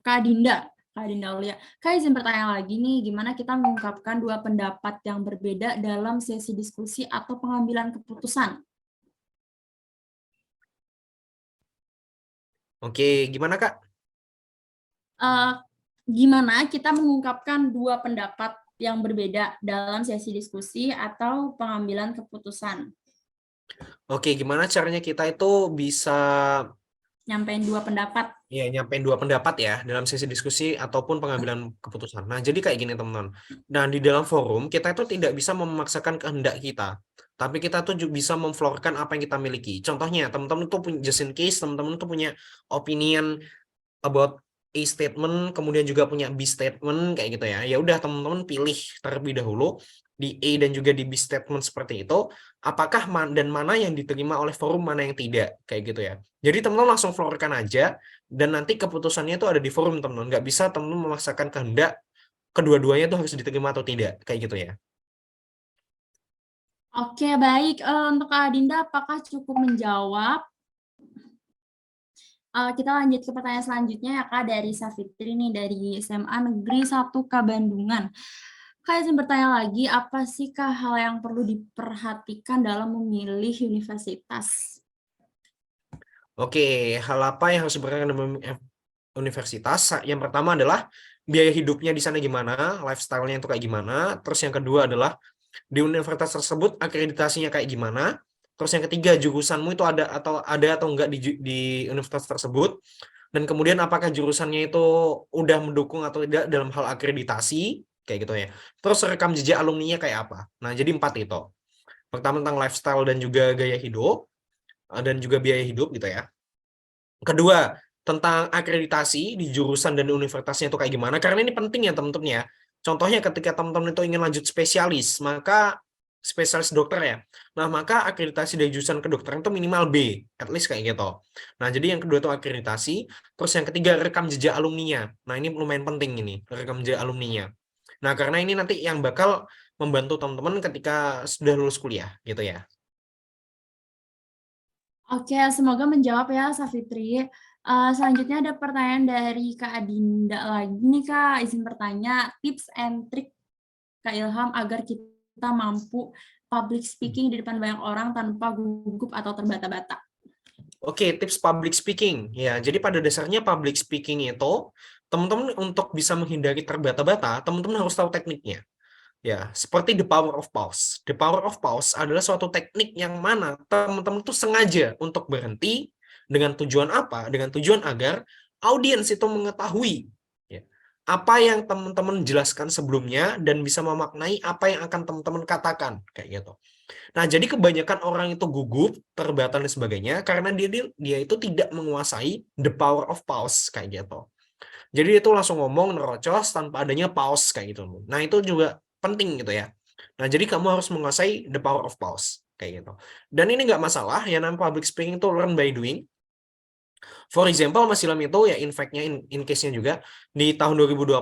Kak Dinda. Kak Dinda Aulia. Kak, izin bertanya lagi nih, gimana kita mengungkapkan dua pendapat yang berbeda dalam sesi diskusi atau pengambilan keputusan? Oke, gimana Kak? Eh, Gimana kita mengungkapkan dua pendapat yang berbeda dalam sesi diskusi atau pengambilan keputusan? Oke, gimana caranya kita itu bisa Nyampein dua pendapat. ya nyampein dua pendapat ya dalam sesi diskusi ataupun pengambilan keputusan. Nah, jadi kayak gini teman-teman. Nah, di dalam forum kita itu tidak bisa memaksakan kehendak kita, tapi kita tuh juga bisa memflorkan apa yang kita miliki. Contohnya, teman-teman tuh punya just in case teman-teman tuh punya opinion about A statement, kemudian juga punya B statement kayak gitu ya. Ya udah teman-teman pilih terlebih dahulu di A dan juga di B statement seperti itu, apakah dan mana yang diterima oleh forum, mana yang tidak kayak gitu ya. Jadi teman-teman langsung florkan aja dan nanti keputusannya itu ada di forum teman-teman. Nggak bisa teman-teman memaksakan kehendak kedua-duanya itu harus diterima atau tidak kayak gitu ya. Oke, baik. Untuk Kak Dinda, apakah cukup menjawab? Kita lanjut ke pertanyaan selanjutnya ya, Kak, dari Safitri nih, dari SMA Negeri 1 K Bandungan. Kak, izin bertanya lagi, apa sih, Kak, hal yang perlu diperhatikan dalam memilih universitas? Oke, hal apa yang harus diperhatikan dalam universitas? Yang pertama adalah biaya hidupnya di sana gimana, lifestyle-nya itu kayak gimana. Terus yang kedua adalah di universitas tersebut akreditasinya kayak gimana. Terus yang ketiga, jurusanmu itu ada atau enggak di universitas tersebut. Dan kemudian apakah jurusannya itu udah mendukung atau tidak dalam hal akreditasi kayak gitu ya. Terus rekam jejak alumninya kayak apa. Nah, jadi 4 itu. Pertama tentang lifestyle dan juga gaya hidup dan juga biaya hidup gitu ya. Kedua, tentang akreditasi di jurusan dan universitasnya itu kayak gimana. Karena ini penting ya teman-teman ya. Contohnya ketika teman-teman itu ingin lanjut spesialis, maka spesialis dokter ya. Nah, maka akreditasi dari jurusan kedokteran itu minimal B, at least kayak gitu. Nah, jadi yang kedua itu akreditasi. Terus yang ketiga, rekam jejak alumninya. Nah, ini lumayan penting ini, rekam jejak alumninya. Nah, karena ini nanti yang bakal membantu teman-teman ketika sudah lulus kuliah, gitu ya. Oke, semoga menjawab ya, Safitri. Selanjutnya ada pertanyaan dari Kak Adinda lagi nih, Kak. Izin bertanya, tips and trick Kak Ilham agar kita mampu public speaking di depan banyak orang tanpa gugup atau terbata-bata. Oke, tips public speaking. Ya, jadi pada dasarnya public speaking itu, teman-teman untuk bisa menghindari terbata-bata, teman-teman harus tahu tekniknya. Ya, seperti the power of pause. The power of pause adalah suatu teknik yang mana teman-teman tuh sengaja untuk berhenti dengan tujuan apa? Dengan tujuan agar audiens itu mengetahui ya, apa yang teman-teman jelaskan sebelumnya dan bisa memaknai apa yang akan teman-teman katakan kayak gitu. Nah, jadi kebanyakan orang itu gugup, terbata dan sebagainya karena dia itu tidak menguasai the power of pause kayak gitu. Jadi itu langsung ngomong nerocos tanpa adanya pause kayak gitu. Nah, itu juga penting gitu ya. Nah, jadi kamu harus menguasai the power of pause kayak gitu. Dan ini nggak masalah, ya namanya public speaking itu learn by doing. For example, Mas Ilham itu ya in fact-nya in case-nya juga di tahun 2020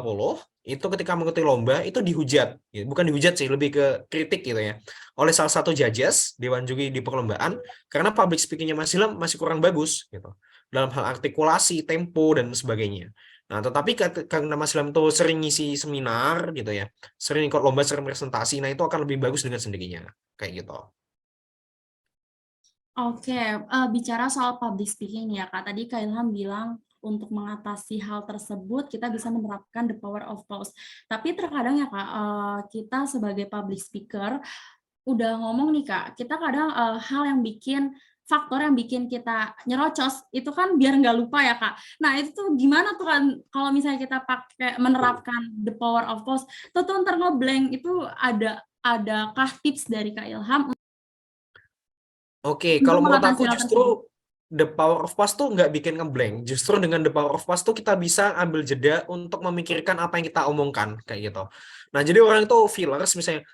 itu ketika mengikuti lomba itu dihujat, ya, bukan dihujat sih, lebih ke kritik gitu ya, oleh salah satu judges Dewan Juri di perlombaan karena public speaking-nya Mas Ilham masih kurang bagus gitu dalam hal artikulasi, tempo dan sebagainya. Nah, tetapi karena Mas Ilham tuh sering ngisi seminar gitu ya, sering ikut lomba, sering presentasi, nah itu akan lebih bagus dengan sendirinya kayak gitu. Oke, bicara soal public speaking ya Kak, tadi Kak Ilham bilang untuk mengatasi hal tersebut kita bisa menerapkan the power of pause. Tapi terkadang ya Kak, kita sebagai public speaker udah ngomong nih Kak, kita kadang hal yang bikin faktor yang bikin kita nyerocos itu kan biar nggak lupa ya Kak. Nah itu tuh gimana tuh kan kalau misalnya kita pakai menerapkan the power of pause, tuh ntar ngeblank itu adakah tips dari Kak Ilham Oke, untuk kalau menurut mengatasi aku hal tersebut? justru the power of pause tuh nggak bikin ngeblank. Justru dengan the power of pause tuh kita bisa ambil jeda untuk memikirkan apa yang kita omongkan kayak gitu. Nah, jadi orang itu fillers misalnya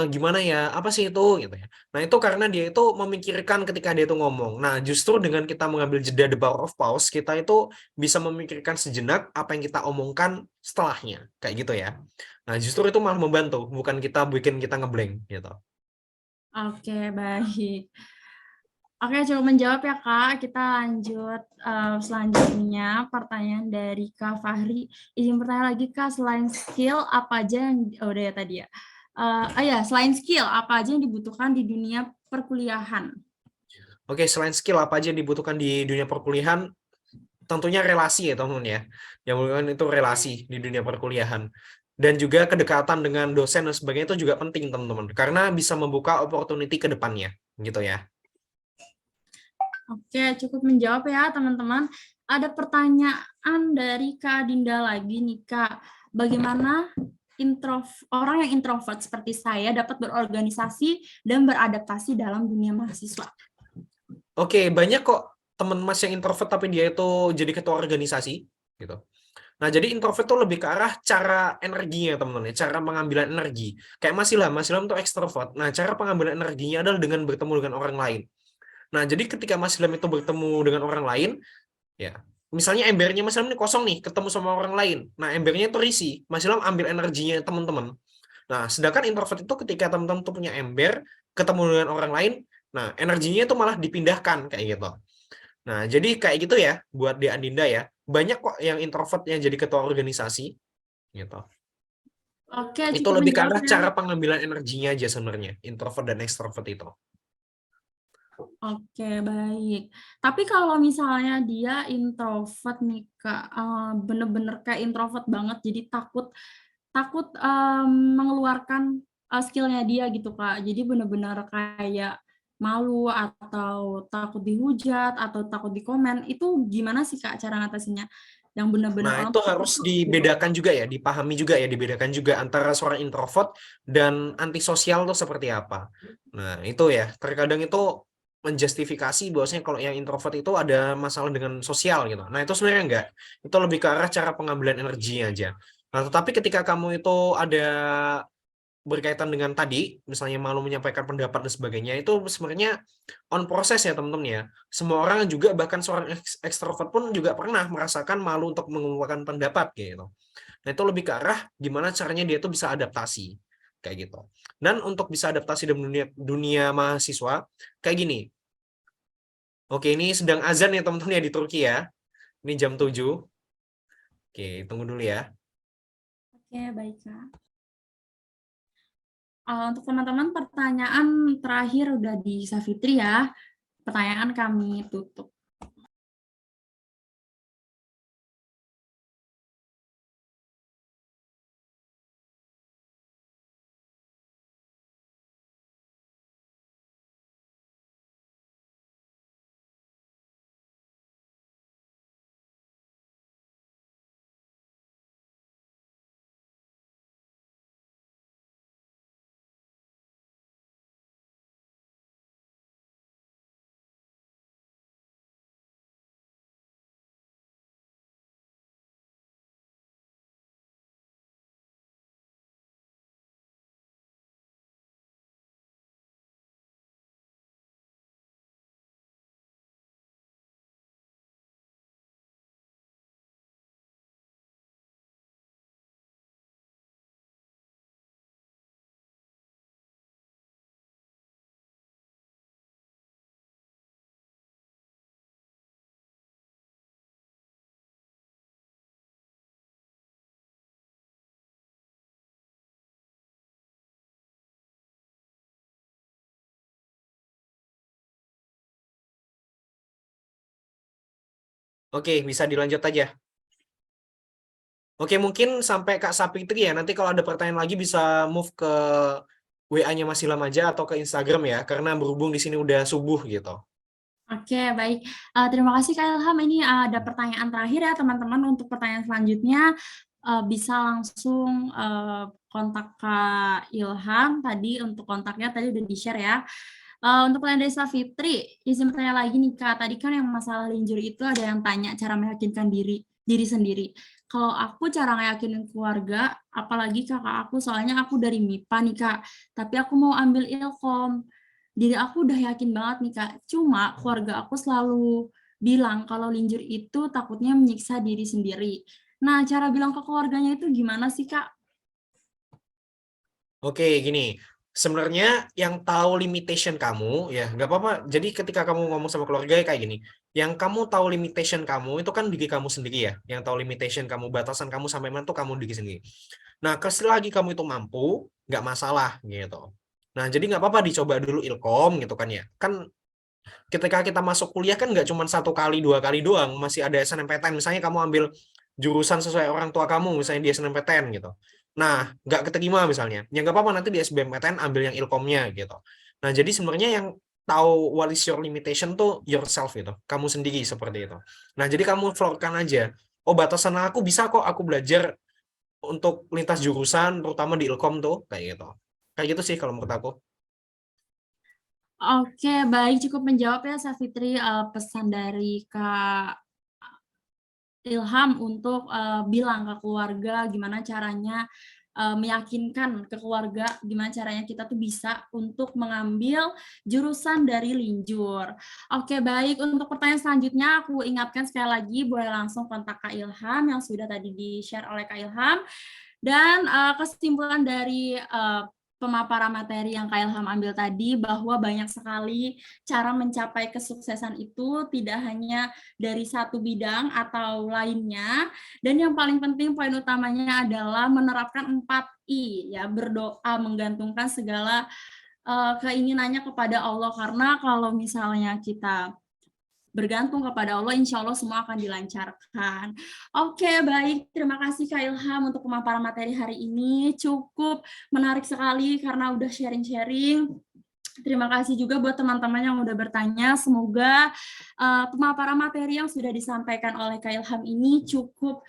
gimana ya, apa sih itu gitu ya. Nah, itu karena dia itu memikirkan ketika dia itu ngomong. Nah, justru dengan kita mengambil jeda the power of pause, kita itu bisa memikirkan sejenak apa yang kita omongkan setelahnya kayak gitu ya. Nah, justru itu malah membantu, bukan kita bikin kita ngeblank gitu. Oke, baik. Oke, cukup menjawab ya, Kak. Kita lanjut selanjutnya pertanyaan dari Kak Fahri. Izin bertanya lagi, Kak, selain skill apa aja yang udah ya tadi ya. Ya, selain skill apa aja yang dibutuhkan di dunia perkuliahan? Oke, selain skill apa aja yang dibutuhkan di dunia perkuliahan? Tentunya relasi ya teman-teman ya. Yang bukan itu relasi di dunia perkuliahan. Dan juga kedekatan dengan dosen dan sebagainya itu juga penting teman-teman. Karena bisa membuka opportunity ke depannya. Gitu ya. Oke, cukup menjawab ya, teman-teman. Ada pertanyaan dari Kak Dinda lagi nih, Kak. Bagaimana orang yang introvert seperti saya dapat berorganisasi dan beradaptasi dalam dunia mahasiswa? Oke, banyak kok teman Mas yang introvert tapi dia itu jadi ketua organisasi gitu. Nah, jadi introvert tuh lebih ke arah cara energinya, teman-teman ya, cara pengambilan energi. Kayak Mas Ilham tuh ekstrovert. Nah, cara pengambilan energinya adalah dengan bertemu dengan orang lain. Nah, jadi ketika Mas Ilham itu bertemu dengan orang lain, ya, misalnya embernya Mas Ilham ini kosong nih, ketemu sama orang lain. Nah, embernya itu terisi. Mas Ilham ambil energinya teman-teman. Nah, sedangkan introvert itu ketika teman-teman tuh punya ember, ketemu dengan orang lain, nah, energinya itu malah dipindahkan kayak gitu. Nah, jadi kayak gitu ya buat di Andinda ya. Banyak kok yang introvert yang jadi ketua organisasi gitu. Oke, Itu cukup lebih ke menjawab arah ya. cara pengambilan energinya aja sebenarnya, introvert dan extrovert itu. Oke, baik. Tapi kalau misalnya dia introvert nih, Kak, bener-bener kayak introvert banget, jadi takut takut mengeluarkan skill-nya dia gitu, Kak. Jadi bener-bener kayak malu atau takut dihujat atau takut dikomen, itu gimana sih, Kak, cara ngatasinnya? Yang bener-bener Nah, orang itu tuh harus takut gitu. dibedakan juga ya, dipahami juga ya, dibedakan juga antara seorang introvert dan antisosial itu seperti apa. Nah, itu ya, terkadang itu menjustifikasi bahwasanya kalau yang introvert itu ada masalah dengan sosial gitu. Nah, itu sebenarnya enggak. Itu lebih ke arah cara pengambilan energinya aja. Nah, tetapi ketika kamu itu ada berkaitan dengan tadi, misalnya malu menyampaikan pendapat dan sebagainya, itu sebenarnya on proses ya teman-teman ya. Semua orang juga, bahkan seorang ekstrovert pun juga pernah merasakan malu untuk mengungkapkan pendapat gitu. Nah, itu lebih ke arah gimana caranya dia tuh bisa adaptasi kayak gitu. Dan untuk bisa adaptasi dalam dunia dunia mahasiswa kayak gini. Oke, ini sedang azan ya teman-teman ya di Turki ya. Ini jam 7. Oke, tunggu dulu ya. Oke, baik, Kak. Untuk teman-teman, pertanyaan terakhir udah di Safitri ya. Pertanyaan kami tutup. Oke, bisa dilanjut aja. Oke, mungkin sampai Kak Sapitri ya. Nanti kalau ada pertanyaan lagi bisa move ke WA-nya Mas Ilham aja atau ke Instagram ya, karena berhubung di sini udah subuh gitu. Oke, baik. Terima kasih Kak Ilham. Ini ada pertanyaan terakhir ya teman-teman. Untuk pertanyaan selanjutnya bisa langsung kontak Kak Ilham. Tadi untuk kontaknya tadi udah di-share ya. Untuk pertanyaan dari Safitri, izin bertanya lagi nih Kak. Tadi kan yang masalah linjur itu ada yang tanya cara meyakinkan diri sendiri. Kalau aku cara ngeyakinin keluarga, apalagi kakak aku, soalnya aku dari MIPA nih Kak, tapi aku mau ambil Ilkom. Diri aku udah yakin banget nih Kak, cuma keluarga aku selalu bilang kalau linjur itu takutnya menyiksa diri sendiri. Nah, cara bilang ke keluarganya itu gimana sih Kak? Oke, gini. Sebenarnya yang tahu limitation kamu, ya nggak apa-apa. Jadi ketika kamu ngomong sama keluarga kayak gini, yang kamu tahu limitation kamu itu kan diri kamu sendiri ya. Yang tahu limitation kamu, batasan kamu sampai mana tuh kamu diri sendiri. Nah, selagi kamu itu mampu, nggak masalah gitu. Nah, jadi nggak apa-apa dicoba dulu ilkom gitu kan ya. Kan ketika kita masuk kuliah kan nggak cuma 1 kali 2 kali doang, masih ada SNMPTN. Misalnya kamu ambil jurusan sesuai orang tua kamu, misalnya di SNMPTN gitu. Nah, nggak keterima misalnya, ya nggak apa-apa nanti di SBMPTN ambil yang ilkomnya gitu. Nah, jadi sebenarnya yang tahu what is your limitation tuh yourself gitu, kamu sendiri seperti itu. Nah, jadi kamu floorkan aja, oh batasan aku bisa kok aku belajar untuk lintas jurusan, terutama di ilkom tuh, kayak gitu. Kayak gitu sih kalau menurut aku. Oke, baik, cukup menjawab ya Safitri pesan dari Kak Ilham untuk bilang ke keluarga gimana caranya meyakinkan ke keluarga gimana caranya kita tuh bisa untuk mengambil jurusan dari linjur. Oke, baik. Untuk pertanyaan selanjutnya aku ingatkan sekali lagi boleh langsung kontak Kak Ilham yang sudah tadi di-share oleh Kak Ilham. Dan kesimpulan dari pemaparan materi yang Kak Ilham ambil tadi bahwa banyak sekali cara mencapai kesuksesan itu tidak hanya dari satu bidang atau lainnya, dan yang paling penting poin utamanya adalah menerapkan 4I ya, berdoa, menggantungkan segala keinginannya kepada Allah, karena kalau misalnya kita bergantung kepada Allah, insya Allah semua akan dilancarkan. Oke, baik. Terima kasih Kak Ilham untuk pemaparan materi hari ini. Cukup menarik sekali karena udah sharing-sharing. Terima kasih juga buat teman-teman yang udah bertanya. Semoga pemaparan materi yang sudah disampaikan oleh Kak Ilham ini cukup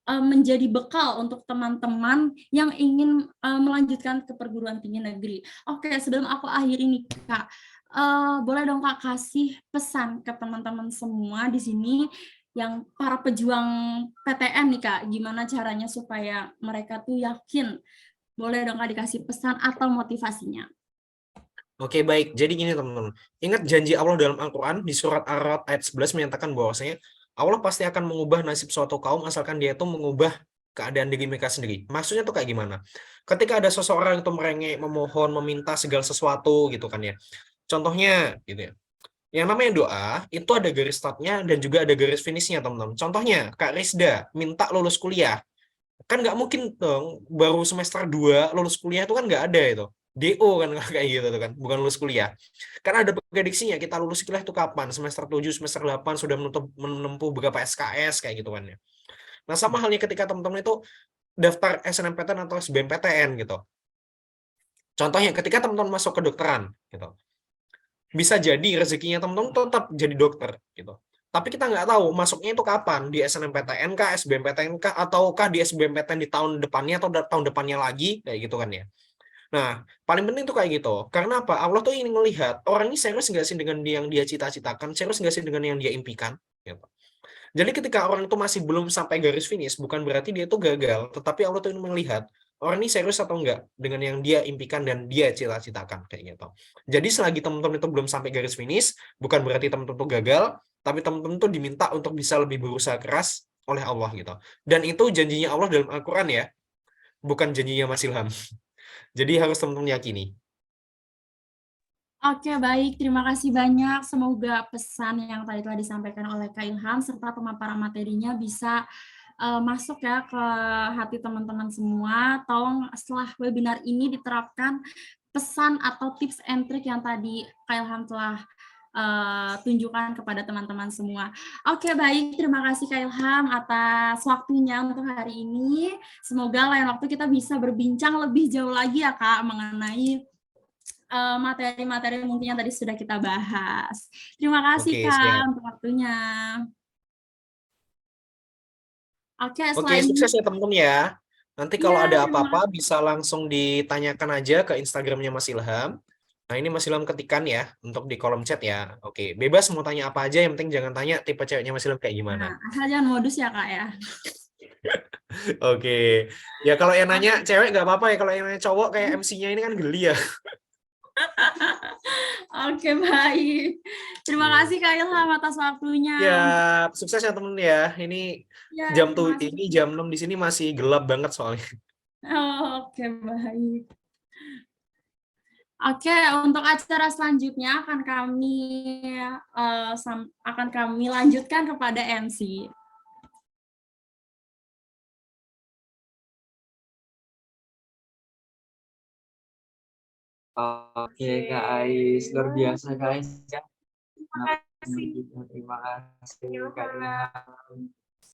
menjadi bekal untuk teman-teman yang ingin melanjutkan ke perguruan tinggi negeri. Oke, sebelum aku akhiri nih Kak, boleh dong Kak kasih pesan ke teman-teman semua di sini yang para pejuang PTN nih Kak, gimana caranya supaya mereka tuh yakin? Boleh dong Kak dikasih pesan atau motivasinya? Oke, baik. Jadi gini teman-teman. Ingat janji Allah dalam Al-Quran di surat Ar-Ra'd ayat 11 menyatakan bahwasanya Allah pasti akan mengubah nasib suatu kaum asalkan dia itu mengubah keadaan diri mereka sendiri. Maksudnya tuh kayak gimana? Ketika ada seseorang itu merengek, memohon, meminta segala sesuatu gitu kan ya. Contohnya gitu ya. Yang namanya doa itu ada garis startnya dan juga ada garis finishnya teman-teman. Contohnya Kak Rizda minta lulus kuliah. Kan nggak mungkin dong baru semester 2 lulus kuliah itu kan nggak ada itu. DO kan kayak gitu tuh kan, bukan lulus kuliah. Karena ada prediksinya kita lulus kuliah itu kapan? Semester 7, semester 8 sudah menempuh beberapa SKS kayak gitu kan ya. Nah, sama halnya ketika teman-teman itu daftar SNMPTN atau SBMPTN gitu. Contohnya ketika teman-teman masuk ke kedokteran gitu. Bisa jadi rezekinya teman-teman tetap jadi dokter gitu. Tapi kita nggak tahu masuknya itu kapan, di SNMPTN kah, SBMPTN kah, ataukah di SBMPTN di tahun depannya atau tahun depannya lagi, kayak gitu kan ya. Nah, paling penting tuh kayak gitu. Karena apa? Allah tuh ingin melihat orang ini serius nggak sih dengan yang dia cita-citakan, serius nggak sih dengan yang dia impikan. Gitu. Jadi ketika orang itu masih belum sampai garis finish, bukan berarti dia itu gagal, tetapi Allah tuh ingin melihat orang ini serius atau enggak dengan yang dia impikan dan dia cita-citakan kayak gitu. Jadi selagi teman-teman itu belum sampai garis finish, bukan berarti teman-teman itu gagal, tapi teman-teman itu diminta untuk bisa lebih berusaha keras oleh Allah gitu. Dan itu janjinya Allah dalam Al-Qur'an ya, bukan janjinya Mas Ilham. Jadi harus teman-teman yakini. Oke, baik. Terima kasih banyak. Semoga pesan yang tadi telah disampaikan oleh Kak Ilham serta pemaparan materinya bisa masuk ya ke hati teman-teman semua. Tolong setelah webinar ini diterapkan pesan atau tips and trick yang tadi Kak Ilham telah tunjukkan kepada teman-teman semua. Oke, baik. Terima kasih Kak Ilham atas waktunya untuk hari ini. Semoga lain waktu kita bisa berbincang lebih jauh lagi ya Kak mengenai materi-materi mungkin yang tadi sudah kita bahas. Terima kasih Oke, Kak siap. untuk waktunya. Oke, Oke, selain sukses ya teman-teman ya. Nanti kalau Iya, ada terima apa-apa bisa langsung ditanyakan aja ke Instagramnya Mas Ilham. Nah, ini Mas Ilham ketikan ya untuk di kolom chat ya. Oke, bebas mau tanya apa aja, yang penting jangan tanya tipe ceweknya Mas Ilham kayak gimana. Nah, asal jangan modus ya Kak ya. Oke, ya kalau yang nanya cewek nggak apa-apa ya, kalau yang nanya cowok kayak MC-nya ini kan geli ya. Oke, baik. Terima kasih Kak Ilham atas waktunya. Ya, sukses ya temen ya. Ini Ya, jam terima kasih. ini jam 6 di sini masih gelap banget soalnya. Oke, baik. Oke, untuk acara selanjutnya akan kami lanjutkan kepada MC. Oke, Kak Ais, luar biasa Kak Ais. Terima kasih. Terima kasih Kak Ilham.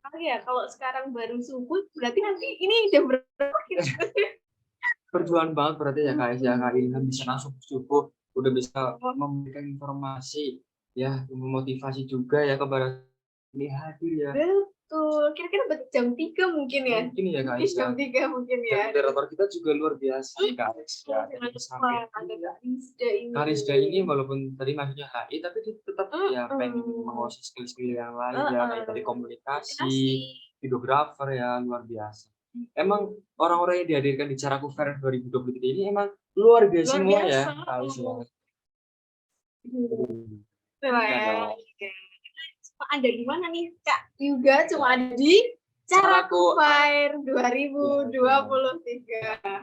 Oh ya, kalau sekarang baru subuh, berarti nanti ini jam berapa? Perjuangan banget berarti ya Kak Ais ya, Kak Ilham bisa langsung subuh, udah bisa memberikan informasi, ya memotivasi juga ya kepada ini hadir ya. Betul, kira-kira jam 3 mungkin ya? Mungkin ya Kak Ais ya. Jam 3 mungkin Dan ya. moderator kita juga luar biasa nih Kak Ais ya. Dari samping Ada Kak Rizda ini. Kak Rizda ini walaupun tadi maksudnya HI tapi dia tetap ya pengen menguasai skill-skill yang lain ya kayak tadi komunikasi, videografer ya luar biasa. Emang orang-orang yang dihadirkan di Caraku Fair 2023 ini emang luar biasa semua ya Kak Ais ya. Coba ya. Cuma ada di mana nih Kak Yuga? Cuma ada di Caraku Fair 2023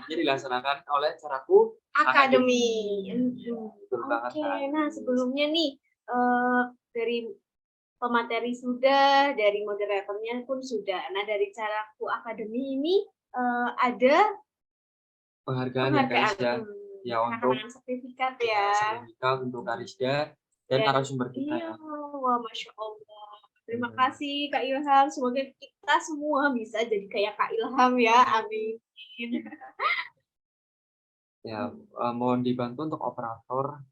Ini dilaksanakan oleh Caraku Academy. Betul banget, Oke, Kak. nah sebelumnya nih dari pemateri sudah, dari moderatornya pun sudah. Nah dari Caraku Academy ini ada penghargaan ya Kak Rizda ya untuk sertifikat ya. sertifikat untuk Kak Rizda dan narasumber kita Iya, ya. wah Masya Allah. Terima kasih Kak Ilham. Semoga kita semua bisa jadi kayak Kak Ilham ya. Amin. Ya, mohon dibantu untuk operator.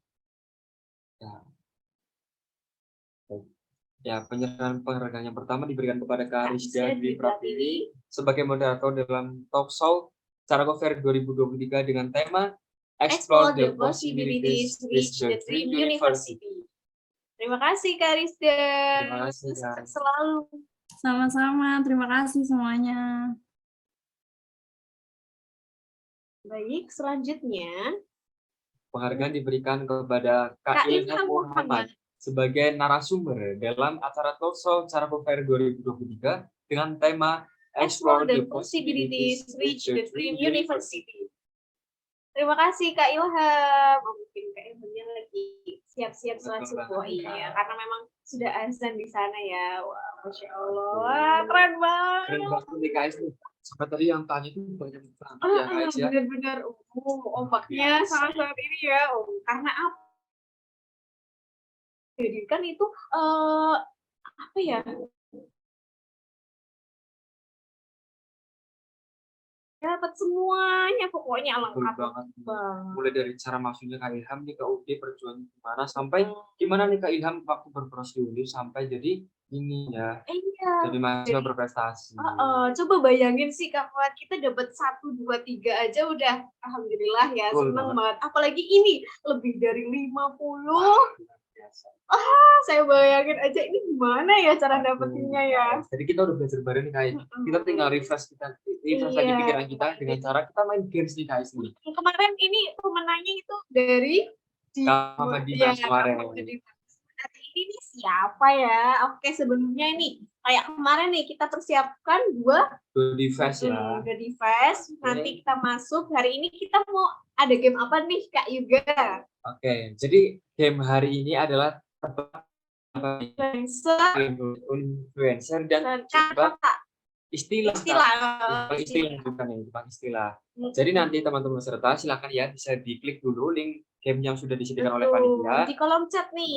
Ya, penyerahan penghargaan yang pertama diberikan kepada Kak Rizda Dwi Pratiwi sebagai moderator dalam talk show Caraku Fair 2023 dengan tema Explore the Possibilities with the Dream University. Terima kasih Kak Rizda. Terima kasih, Kak. Selalu. Sama-sama, terima kasih semuanya. Baik, selanjutnya Penghargaan diberikan kepada Kak Ilham Muhammad sebagai narasumber dalam acara talk show Caraku Fair 2023 dengan tema Explore the Possibilities with the Dream University. Terima kasih Kak Ilham. Mungkin Kak Ilhamnya lagi siap-siap sholat subuh ya, karena memang sudah azan di sana ya. Wah, Masya Allah, wah, keren banget. Keren banget nih guys nih. Sampai tadi yang tanya itu banyak banget ya guys ya. Benar-benar ombaknya sangat-sangat ini ya. Karena apa? Jadi kan itu apa ya? Dapat semuanya pokoknya Betul lengkap banget. banget. Mulai dari cara masuknya Kak Ilham nih ke UD perjuangan gimana sampai gimana nih Kak Ilham waktu berproses di UD sampai jadi ini ya. Iya. Jadi mahasiswa berprestasi. Coba bayangin sih kawan, kita dapat 1, 2, 3 aja udah alhamdulillah ya, seneng banget. Apalagi ini lebih dari 50. Saya bayangin aja ini gimana ya cara dapetinnya ya. Jadi kita udah belajar bareng nih guys. Kita tinggal refresh lagi pikiran kita dengan cara kita main games nih guys nih. Kemarin ini pemenangnya itu dari Madinah kemarin. Ini nih siapa ya? Oke, sebelumnya ini kayak kemarin nih kita persiapkan dua device ya. Dua device. Nanti kita masuk. Hari ini kita mau ada game apa nih Kak Yuga? Oke, jadi game hari ini adalah influencer dan coba istilah juga nih, Bang, istilah. Jadi nanti teman-teman peserta silakan ya bisa diklik dulu link game yang sudah disediakan oleh panitia di kolom chat nih.